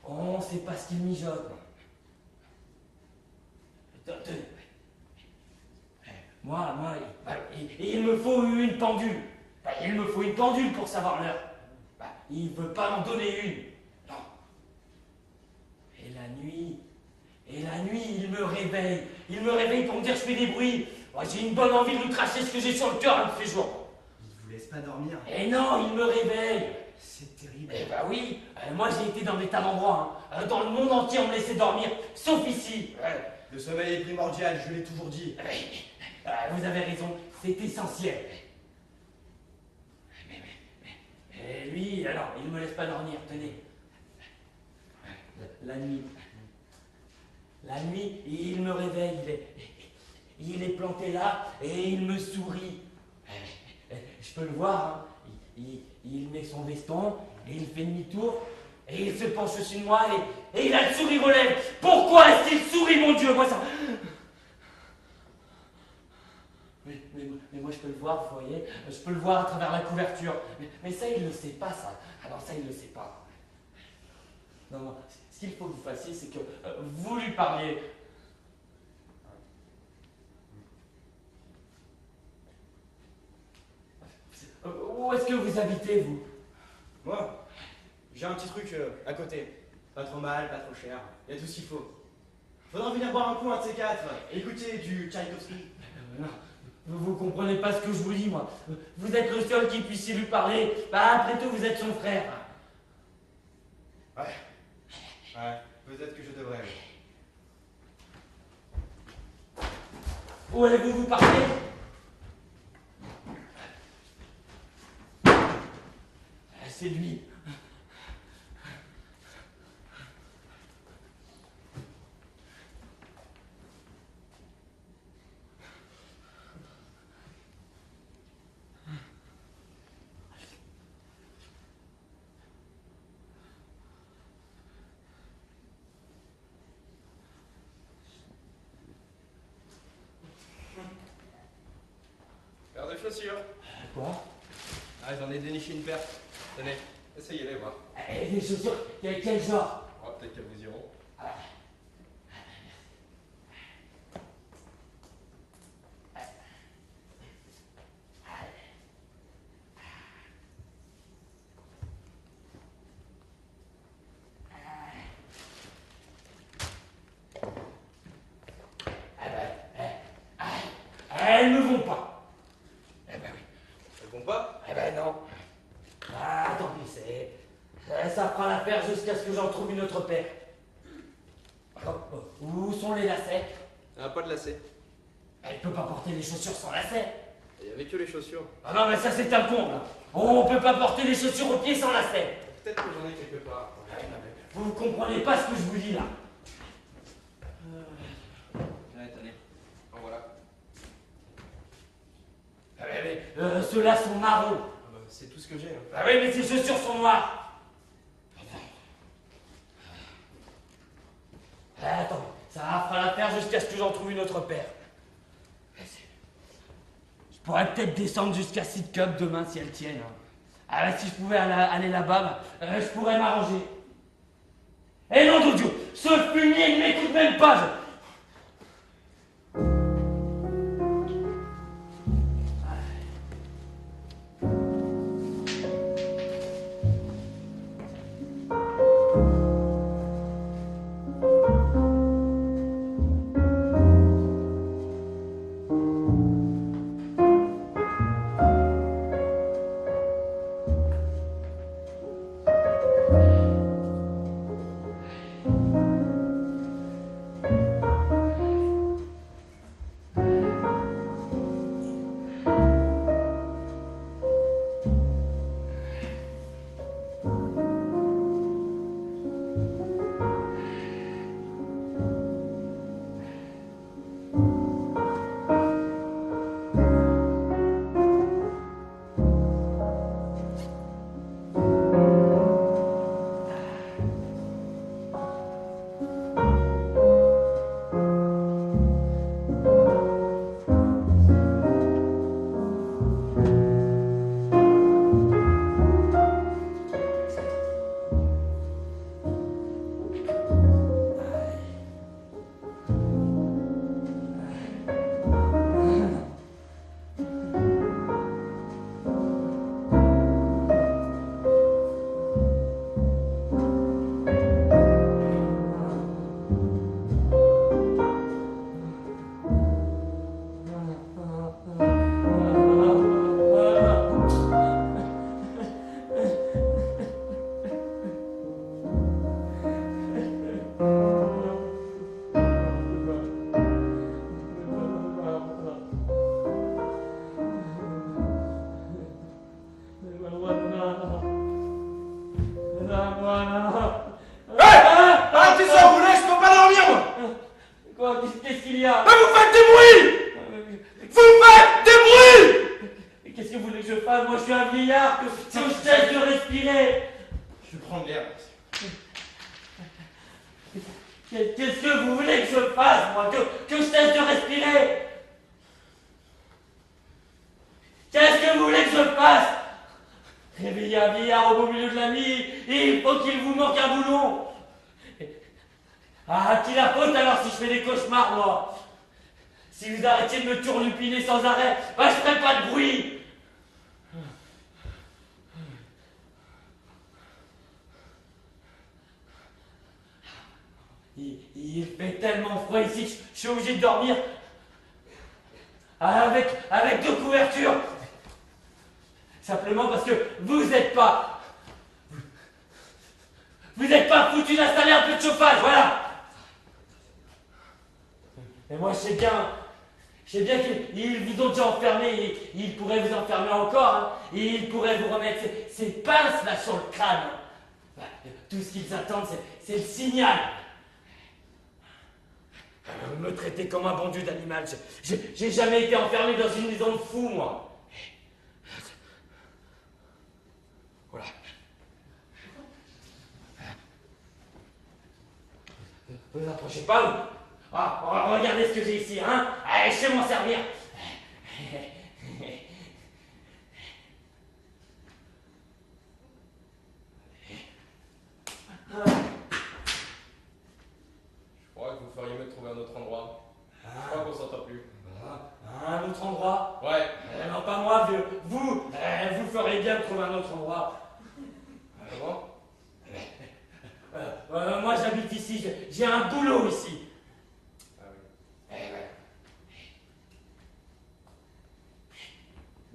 on sait pas ce qu'il mijote. Tenez. Moi, il me faut une pendule. Il me faut une pendule pour savoir l'heure. Il veut pas m'en donner une. Non. Et la nuit, il me réveille. Il me réveille pour me dire je fais des bruits. Moi, j'ai une bonne envie de lui cracher ce que j'ai sur le cœur, il me fait jour. Il vous laisse pas dormir. Et non, il me réveille. C'est terrible. Eh ben oui, moi j'ai été dans des tas d'endroits. Hein. Dans le monde entier, on me laissait dormir, sauf ici. Le sommeil est primordial, je l'ai toujours dit. Vous avez raison, c'est essentiel. Et lui, alors, il ne me laisse pas dormir, tenez. La nuit, il me réveille, il est planté là et il me sourit. Je peux le voir, hein. Il met son veston et il fait demi-tour et il se penche au-dessus de moi et il a le sourire aux lèvres. Pourquoi est-ce qu'il sourit, mon Dieu, moi ça... Mais moi je peux le voir, vous voyez, je peux le voir à travers la couverture. Mais ça, il ne le sait pas, ça. Alors ça, il ne le sait pas. Non, ce qu'il faut que vous fassiez, c'est que vous lui parliez. Où est-ce que vous habitez, vous? Moi, j'ai un petit truc à côté. Pas trop mal, pas trop cher. Il y a tout ce qu'il faut. Faudra venir boire un coup, un de ces quatre. Écoutez du Tchaïkovski. Non. Vous comprenez pas ce que je vous dis, moi. Vous êtes le seul qui puissiez lui parler. Après tout, vous êtes son frère. Ouais, peut-être que je devrais. Où allez-vous vous parler? C'est lui. chaussures. Quoi? Ah, j'en ai déniché une paire. Tenez, essayez-les, voir. Des chaussures, quel genre? Oh, peut-être qu'elles vous iront. Elles ne vont pas. Eh ben oui. Elles vont pas? Eh ben non. Ah, tant pis, ça fera l'affaire jusqu'à ce que j'en trouve une autre paire. Où sont les lacets? Il n'y a pas de lacets. Elle peut pas porter les chaussures sans lacets. Il n'y avait que les chaussures. Ah non, mais ça c'est un con, là. On peut pas porter les chaussures aux pieds sans lacets. Peut-être que j'en ai quelque part. Vous comprenez pas ce que je vous dis, là. Ouais, tenez. En voilà. Ceux-là sont marrons. Ah bah, c'est tout ce que j'ai. Hein. Ah oui, mais ces chaussures sont noires. Attends, ça fera l'affaire jusqu'à ce que j'en trouve une autre paire. Je pourrais peut-être descendre jusqu'à Seed Cup demain si elles tiennent. Hein. Ah, si je pouvais aller là-bas, je pourrais m'arranger. Eh non, de Dieu, ce fumier ne m'écoute même pas. Qu'est-ce qu'il y a? Mais vous faites du bruit! Vous faites du bruit! Qu'est-ce que vous voulez que je fasse? Moi je suis un vieillard, que je cesse de respirer. Je vais prendre l'air. Qu'est-ce que vous voulez que je fasse, moi? Que je cesse de respirer? Qu'est-ce que vous voulez que je fasse? Réveiller un vieillard au beau milieu de la nuit, il faut qu'il vous manque un boulon. Ah, qui la faute alors si je fais des cauchemars, moi? Si vous arrêtiez de me turlupiner sans arrêt, bah, je ferais pas de bruit. Il fait tellement froid ici que je suis obligé de dormir avec deux couvertures. Simplement parce que vous êtes pas foutu d'installer un peu de chauffage, voilà. Et moi je sais bien qu'ils vous ont déjà enfermé, et ils pourraient vous enfermer encore, hein, et ils pourraient vous remettre ces pinces là sur le crâne. Bah, tout ce qu'ils attendent, c'est le signal. Vous me traitez comme un bon dieu d'animal. J'ai jamais été enfermé dans une maison de fous, moi. Voilà. Vous approchez pas, vous. Ah, regardez ce que j'ai ici, hein. Allez, je sais m'en servir.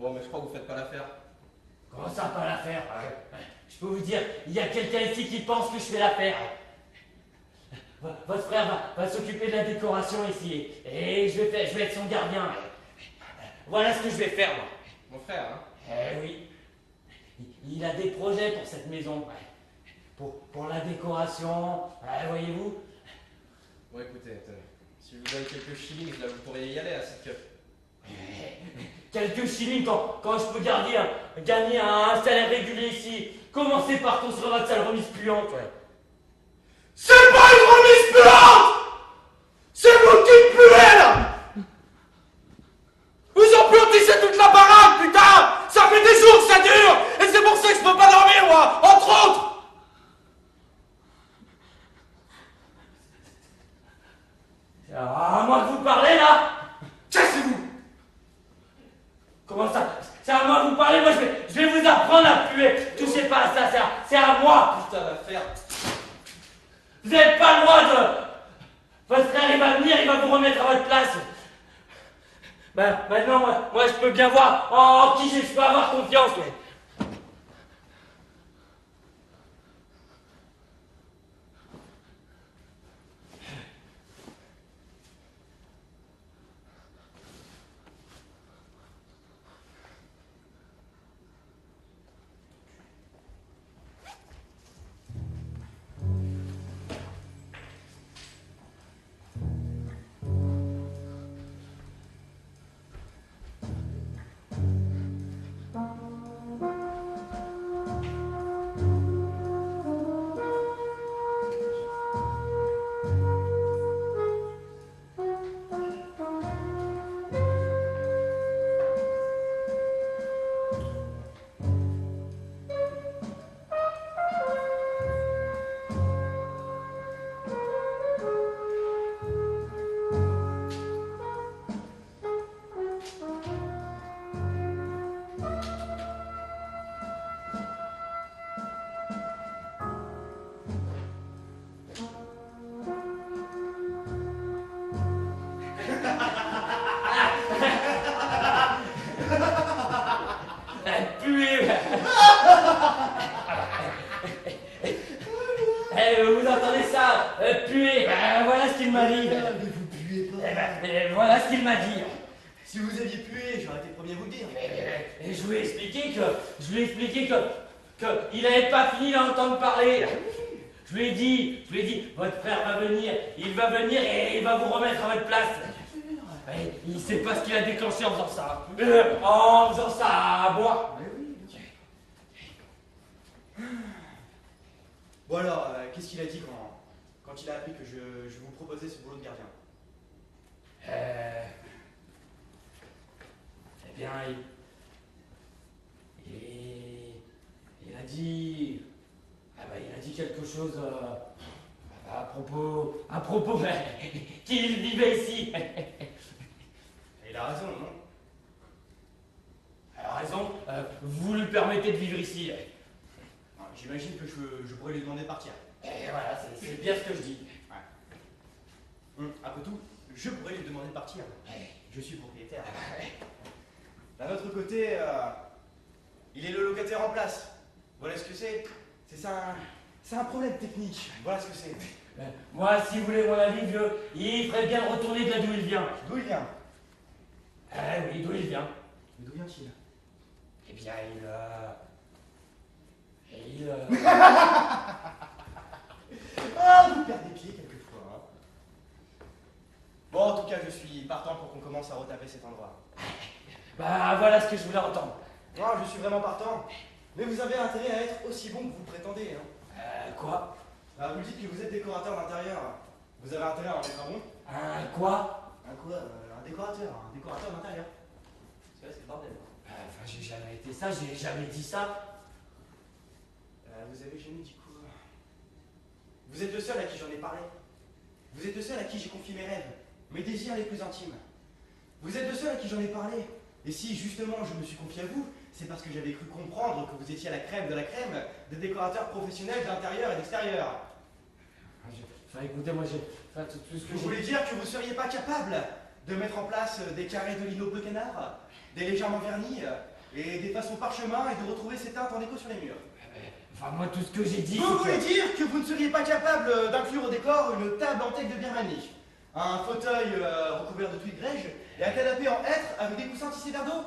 Bon, mais je crois que vous faites pas l'affaire. Comment ça, pas l'affaire? Je peux vous dire, il y a quelqu'un ici qui pense que je fais l'affaire. Votre frère va s'occuper de la décoration ici. Et je vais être son gardien. Voilà ce que je vais faire, moi. Mon frère, hein? Eh oui. Il a des projets pour cette maison. Pour la décoration. Voyez-vous? Bon, écoutez, attendez. Si je vous donne quelques shillings, là, vous pourriez y aller à cette queue. Quelques shillings quand je peux gagner un salaire régulier ici. Commencez par construire votre salle remise puante. C'est pas une remise puante! C'est vous qui puez là! Vous emplantissez toute la baraque, putain! Ça fait des jours que ça dure! Et c'est pour ça que je peux pas dormir, moi! Entre autres! C'est à moi que vous parlez là? Cassez-vous! Comment ça? C'est à moi que vous parlez? Moi je vais vous apprendre à puer. Touchez pas à ça, c'est à moi. Putain d'affaire. Vous n'avez pas le droit de... Votre frère il va venir, il va vous remettre à votre place. Ben, maintenant moi je peux bien voir en qui je peux avoir confiance. Vous entendez ça? Puer. Voilà ce qu'il m'a dit. Mais vous puez pas. Voilà ce qu'il m'a dit. Si vous aviez pué, j'aurais été le premier à vous le dire. Et je lui ai expliqué que il n'avait pas fini d'entendre parler. Je lui ai dit, votre frère va venir, il va venir et il va vous remettre à votre place. Et il sait pas ce qu'il a déclenché en faisant ça. En faisant ça à moi. Bon alors, qu'est-ce qu'il a dit quand il a appris que je vous proposais ce boulot de gardien? Eh bien, il a dit... il a dit quelque chose à propos qu'il vivait ici. Il a raison, non? Elle a raison, vous lui permettez de vivre ici. J'imagine que je pourrais lui demander de partir. Et voilà, c'est bien ce que je dis. Après tout, je pourrais lui demander de partir. Je suis propriétaire. D'un autre côté, il est le locataire en place. Voilà ce que c'est. C'est un problème technique. Voilà ce que c'est. Moi, si vous voulez mon avis, vieux, il ferait bien de retourner de là d'où il vient. D'où il vient? Oui, d'où il vient. Mais d'où vient-il? Eh bien, Ah, vous perdez pied quelquefois. Hein. Bon, en tout cas, je suis partant pour qu'on commence à retaper cet endroit. Voilà ce que je voulais entendre. Non, je suis vraiment partant. Mais vous avez intérêt à être aussi bon que vous prétendez. Hein. Quoi? Vous dites que vous êtes décorateur d'intérieur. Vous avez intérêt à en être un bon? Quoi? Un quoi? Un décorateur d'intérieur. C'est le bordel. J'ai jamais été ça, j'ai jamais dit ça. Vous avez jamais dit quoi? Vous êtes le seul à qui j'en ai parlé. Vous êtes le seul à qui j'ai confié mes rêves, mes désirs les plus intimes. Vous êtes le seul à qui j'en ai parlé. Et si justement je me suis confié à vous, c'est parce que j'avais cru comprendre que vous étiez à la crème de la crème des décorateurs professionnels d'intérieur et d'extérieur. Écoutez, moi j'ai... tout ce que Vous voulez dire que vous ne seriez pas capable de mettre en place des carrés de lino bleu canard, des légèrement vernis, et d'effacer son parchemin et de retrouver ses teintes en écho sur les murs. Enfin, moi, tout ce que j'ai dit. Vous c'est voulez que- dire que vous ne seriez pas capable d'inclure au décor une table en teck de Birmanie, un fauteuil recouvert de tuiles grèges et un canapé en hêtre avec des coussins tissés d'ardeaux?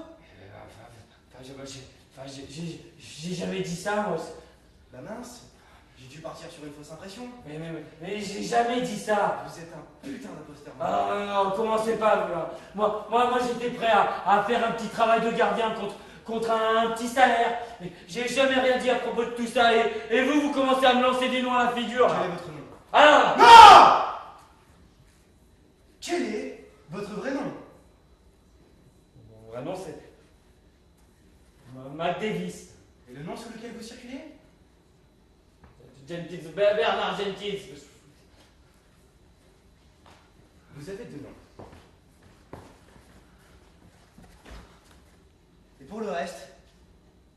J'ai jamais dit ça, moi. Bah mince, j'ai dû partir sur une fausse impression. Mais j'ai jamais dit ça. Vous êtes un putain d'imposteur. Ah non, commencez pas, vous, là. Moi, j'étais prêt à faire un petit travail de gardien contre un petit salaire. Mais j'ai jamais rien dit à propos de tout ça. Et vous commencez à me lancer des noms à la figure. Quel Là. est votre nom? Alors, Non! Quel est votre vrai nom? mon vrai nom, c'est Mac Davis. Et le nom sur lequel vous circulez? Jenkins, Bernard Jenkins. Vous avez deux noms. Et pour le reste?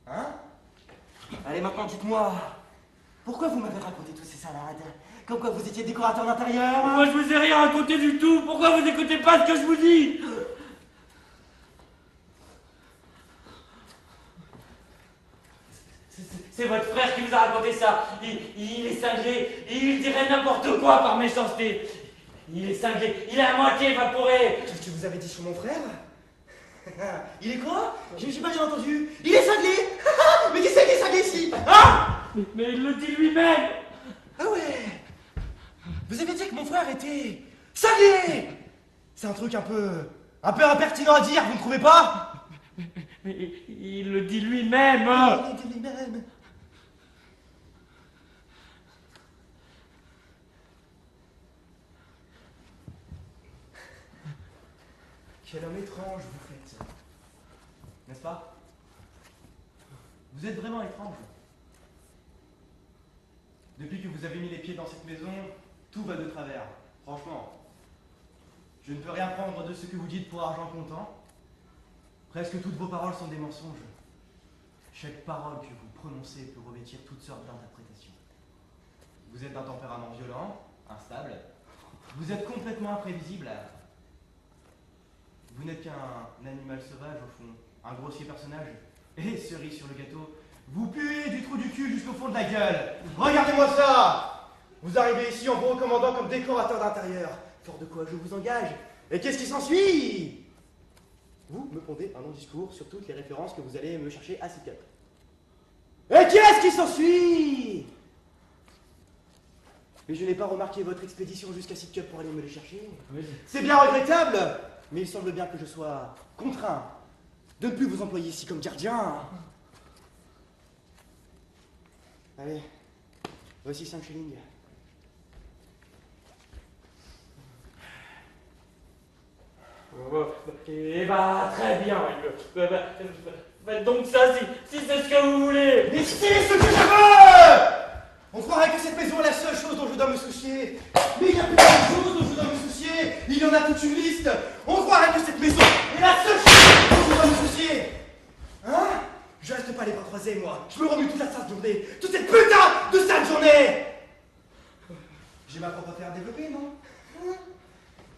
Hein? Allez, maintenant dites-moi, pourquoi vous m'avez raconté toutes ces salades? Comme quoi vous étiez décorateur d'intérieur? Moi, je vous ai rien raconté du tout. Pourquoi vous écoutez pas ce que je vous dis? C'est votre frère qui vous a raconté ça. Il est cinglé. Il dirait n'importe quoi par méchanceté. Il est cinglé. Il est à moitié évaporé. Qu'est-ce que vous avez dit sur mon frère? Il est quoi? J'ai pas bien entendu. Il est cinglé. Mais qui c'est qui est cinglé ici? Ah! Mais il le dit lui-même. Ah ouais. Vous avez dit que mon frère était cinglé. C'est un truc un peu impertinent à dire, vous ne trouvez pas? Mais il le dit lui-même. Il était lui-même. Quel homme étrange vous faites, n'est-ce pas? Vous êtes vraiment étrange. Depuis que vous avez mis les pieds dans cette maison, tout va de travers. Franchement, je ne peux rien prendre de ce que vous dites pour argent comptant. Presque toutes vos paroles sont des mensonges. Chaque parole que vous prononcez peut revêtir toutes sortes d'interprétations. Vous êtes d'un tempérament violent, instable. Vous êtes complètement imprévisible. Vous n'êtes qu'un animal sauvage au fond, un grossier personnage. Et cerise sur le gâteau, vous puez du trou du cul jusqu'au fond de la gueule. Regardez-moi ça! Vous arrivez ici en vous recommandant comme décorateur d'intérieur. Fort de quoi je vous engage. Et qu'est-ce qui s'ensuit? Vous me pondez un long discours sur toutes les références que vous allez me chercher à SICUP. Et qu'est-ce qui s'ensuit? Mais je n'ai pas remarqué votre expédition jusqu'à SICUP pour aller me les chercher. Oui. C'est bien regrettable, mais il semble bien que je sois contraint de ne plus vous employer ici comme gardien. Allez, voici 5 shillings. Eh bah, très bien. Donc ça, si c'est ce que vous voulez. Mais c'est ce que je veux! On croirait que cette maison est la seule chose dont je dois me soucier. Mais il y a plus de choses dont je dois me soucier. Il y en a toute une liste. On croirait que cette maison est la seule chose dont je dois me soucier. Hein? Je reste pas les bras croisés, moi. Je me remue toute la sale journée. Toute cette putain de sale journée. J'ai ma propre affaire à développer, non? Hein?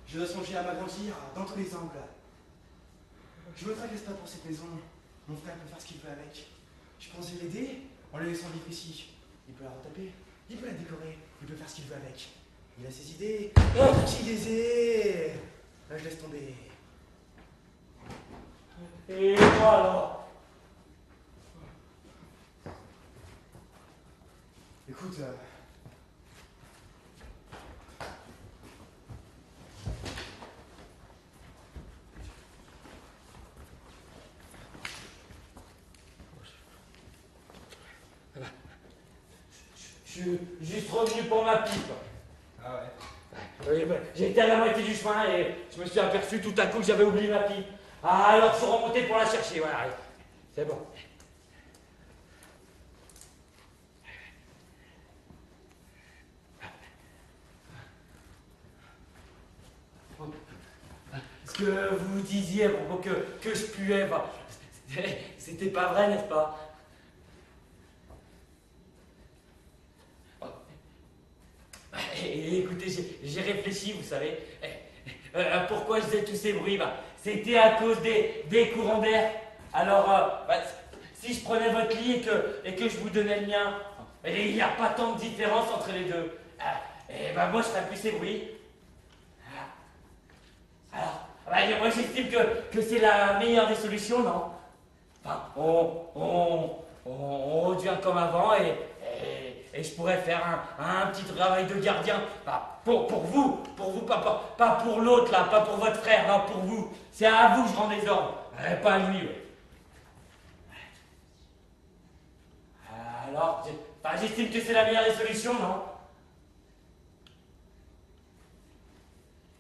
Je dois songer à m'agrandir dans tous les angles. Je me tracasse pas pour cette maison. Mon frère peut faire ce qu'il veut avec. Je pensais l'aider en le laissant vivre ici. Il peut la retaper, il peut la décorer, il peut faire ce qu'il veut avec. Il a ses idées, qui les ait. Là, je laisse tomber. Et moi alors? Écoute, Je suis juste revenu pour ma pipe. Ah ouais. Oui, bah, j'ai été à la moitié du chemin et je me suis aperçu tout à coup que j'avais oublié ma pipe. Ah, alors je suis remonté pour la chercher, voilà. C'est bon. Ce que vous disiez à propos que je puais, bah, c'était pas vrai, n'est-ce pas? Et écoutez, j'ai réfléchi, vous savez. Pourquoi je faisais tous ces bruits? Bah, c'était à cause des courants d'air. Alors, si je prenais votre lit et que je vous donnais le mien, et il n'y a pas tant de différence entre les deux, et ben moi je ferais plus ébloui. Alors, moi j'estime que c'est la meilleure des solutions, non? Enfin, on redevient comme avant et je pourrais faire un petit travail de gardien. Enfin, pour vous, pas pour l'autre là, pas pour votre frère, non, pour vous. C'est à vous que je rends des ordres, pas à lui. Ouais. Alors, j'estime que c'est la meilleure des solutions, non?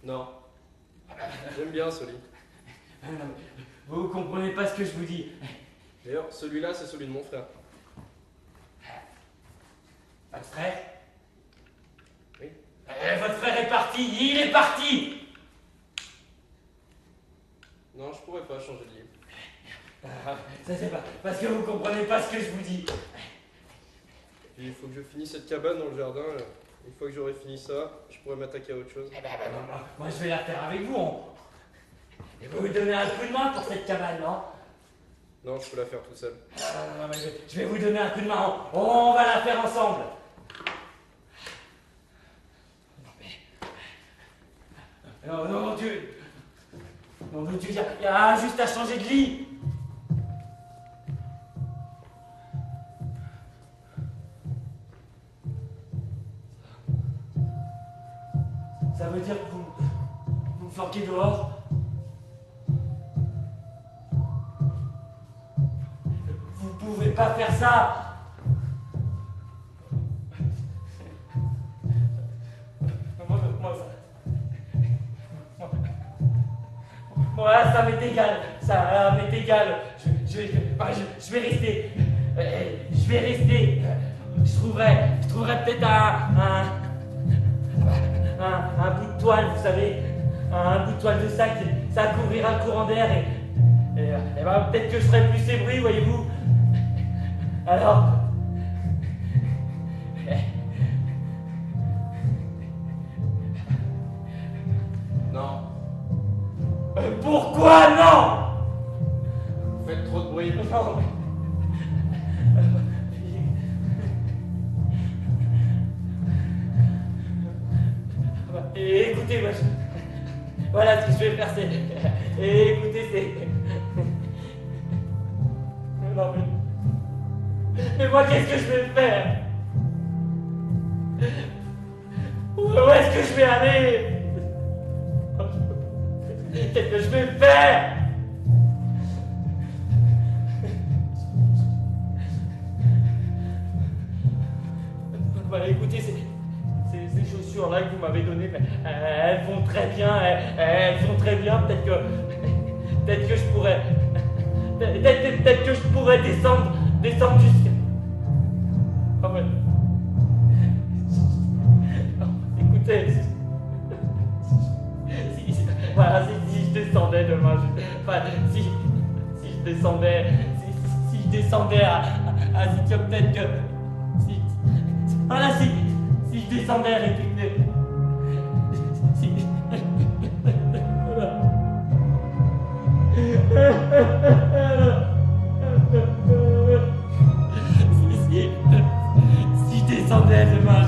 Non. J'aime bien ce lit. Vous comprenez pas ce que je vous dis. D'ailleurs, celui-là, c'est celui de mon frère. Votre frère? Oui. Votre frère est parti, il est parti! Non, je pourrais pas changer de lit. Ça c'est pas parce que vous comprenez pas ce que je vous dis. Puis il faut que je finisse cette cabane dans le jardin. Là. Une fois que j'aurai fini ça, je pourrais m'attaquer à autre chose. Moi je vais la faire avec vous. Et vous me donnez un coup de main pour cette cabane, non? Non, je peux la faire tout seul. Je vais vous donner un coup de main. On va la faire ensemble. Non, Dieu. Non, Dieu, il y a juste à changer de lit. Ça veut dire que vous me flanquez dehors? Vous pouvez pas faire ça! Moi, ça m'est égal. Ça m'est égal. Je vais rester. Je vais rester. Je trouverai peut-être un bout de toile, vous savez, un bout de toile de sac, ça couvrira le courant d'air et ben, peut-être que je serai plus ébloui, voyez-vous. Alors... Non. Pourquoi non? Vous faites trop de bruit. Non. Et écoutez, moi, voilà ce que je vais faire, c'est... Et écoutez, c'est... Non, mais moi, qu'est-ce que je vais faire? Où est-ce que je vais aller? Qu'est-ce que je vais faire? Bah, écoutez, ces chaussures-là que vous m'avez données, elles vont très bien, elles vont très bien. Peut-être que je pourrais, peut-être que je pourrais descendre jusqu'à. Oh, ouais. Écoutez, voilà, si je descendais demain, si je descendais à Zitia, peut-être que voilà, si je descendais à République, si je descendais demain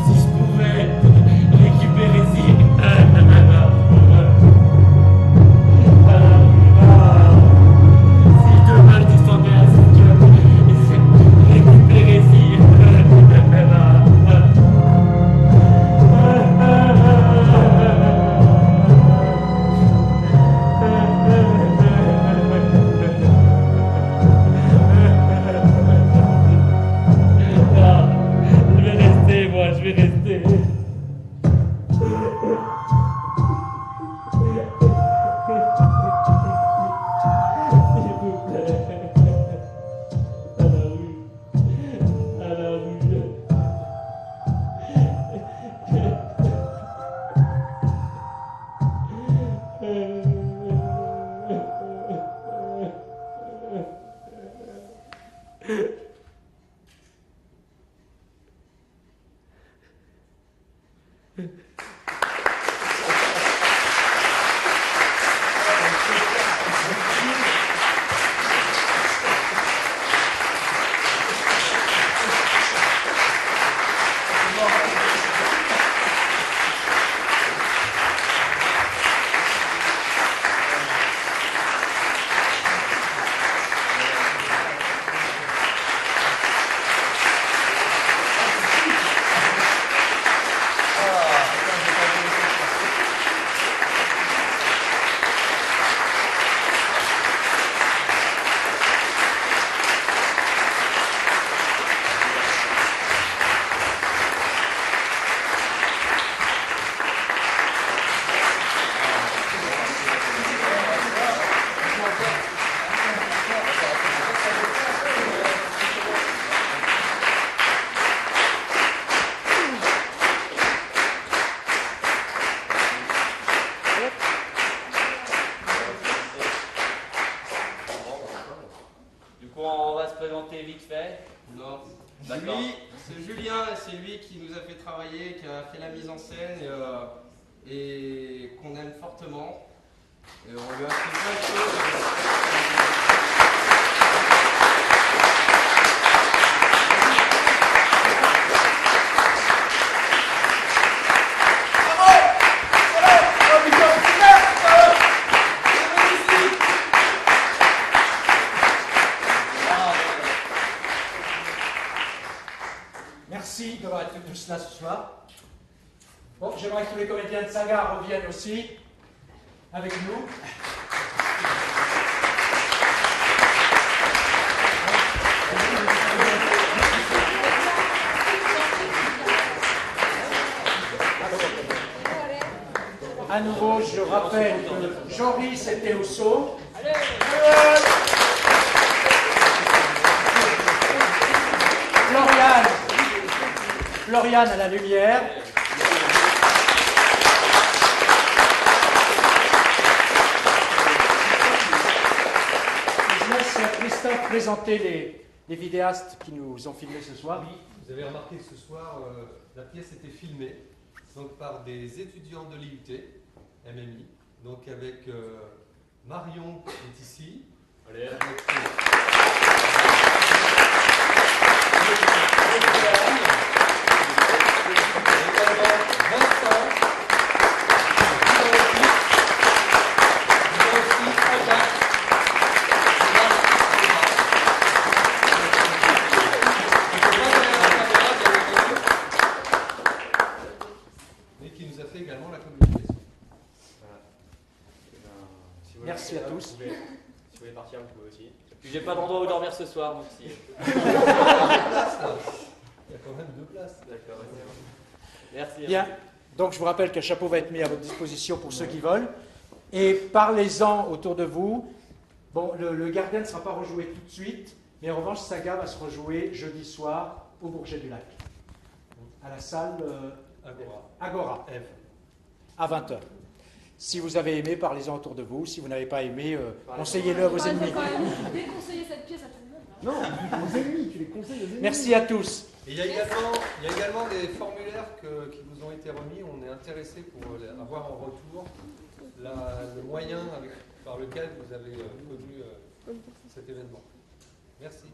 si je pouvais récupérer si On va se présenter vite fait. Non. D'accord. C'est Julien, c'est lui qui nous a fait travailler, qui a fait la mise en scène et qu'on aime fortement. Et on lui a fait plein de choses. Merci d'avoir été tous là ce soir. Bon, j'aimerais que tous les comédiens de saga reviennent aussi avec nous. À nouveau, je rappelle que Joris était au saut. Floriane à la lumière. Je laisse Christophe présenter les vidéastes qui nous ont filmés ce soir. Oui, vous avez remarqué que ce soir, la pièce était filmée donc, par des étudiants de l'IUT, MMI, donc avec Marion qui est ici. Allez, et qui nous a fait également la communication. Voilà. Merci à tous. Si vous voulez partir, vous pouvez aussi. J'ai pas d'endroit où dormir ce soir, donc si. Il y a quand même 2 places. D'accord. Merci. Bien. Donc je vous rappelle qu'un chapeau va être mis à votre disposition pour ceux qui veulent. Et parlez-en autour de vous. Bon, le Gardien ne sera pas rejoué tout de suite, mais en revanche, Saga va se rejouer jeudi soir au Bourget du Lac, à la salle Agora, F. à 20h. Si vous avez aimé, parlez-en autour de vous. Si vous n'avez pas aimé, conseillez-le à vos ennemis. Il faut quand même déconseiller cette pièce à tout le monde. Non, aux ennemis, tu les conseilles aux ennemis. Merci à tous. Et il y a également des formulaires qui vous ont été remis. On est intéressé pour avoir en retour le moyen par lequel vous avez connu cet événement. Merci.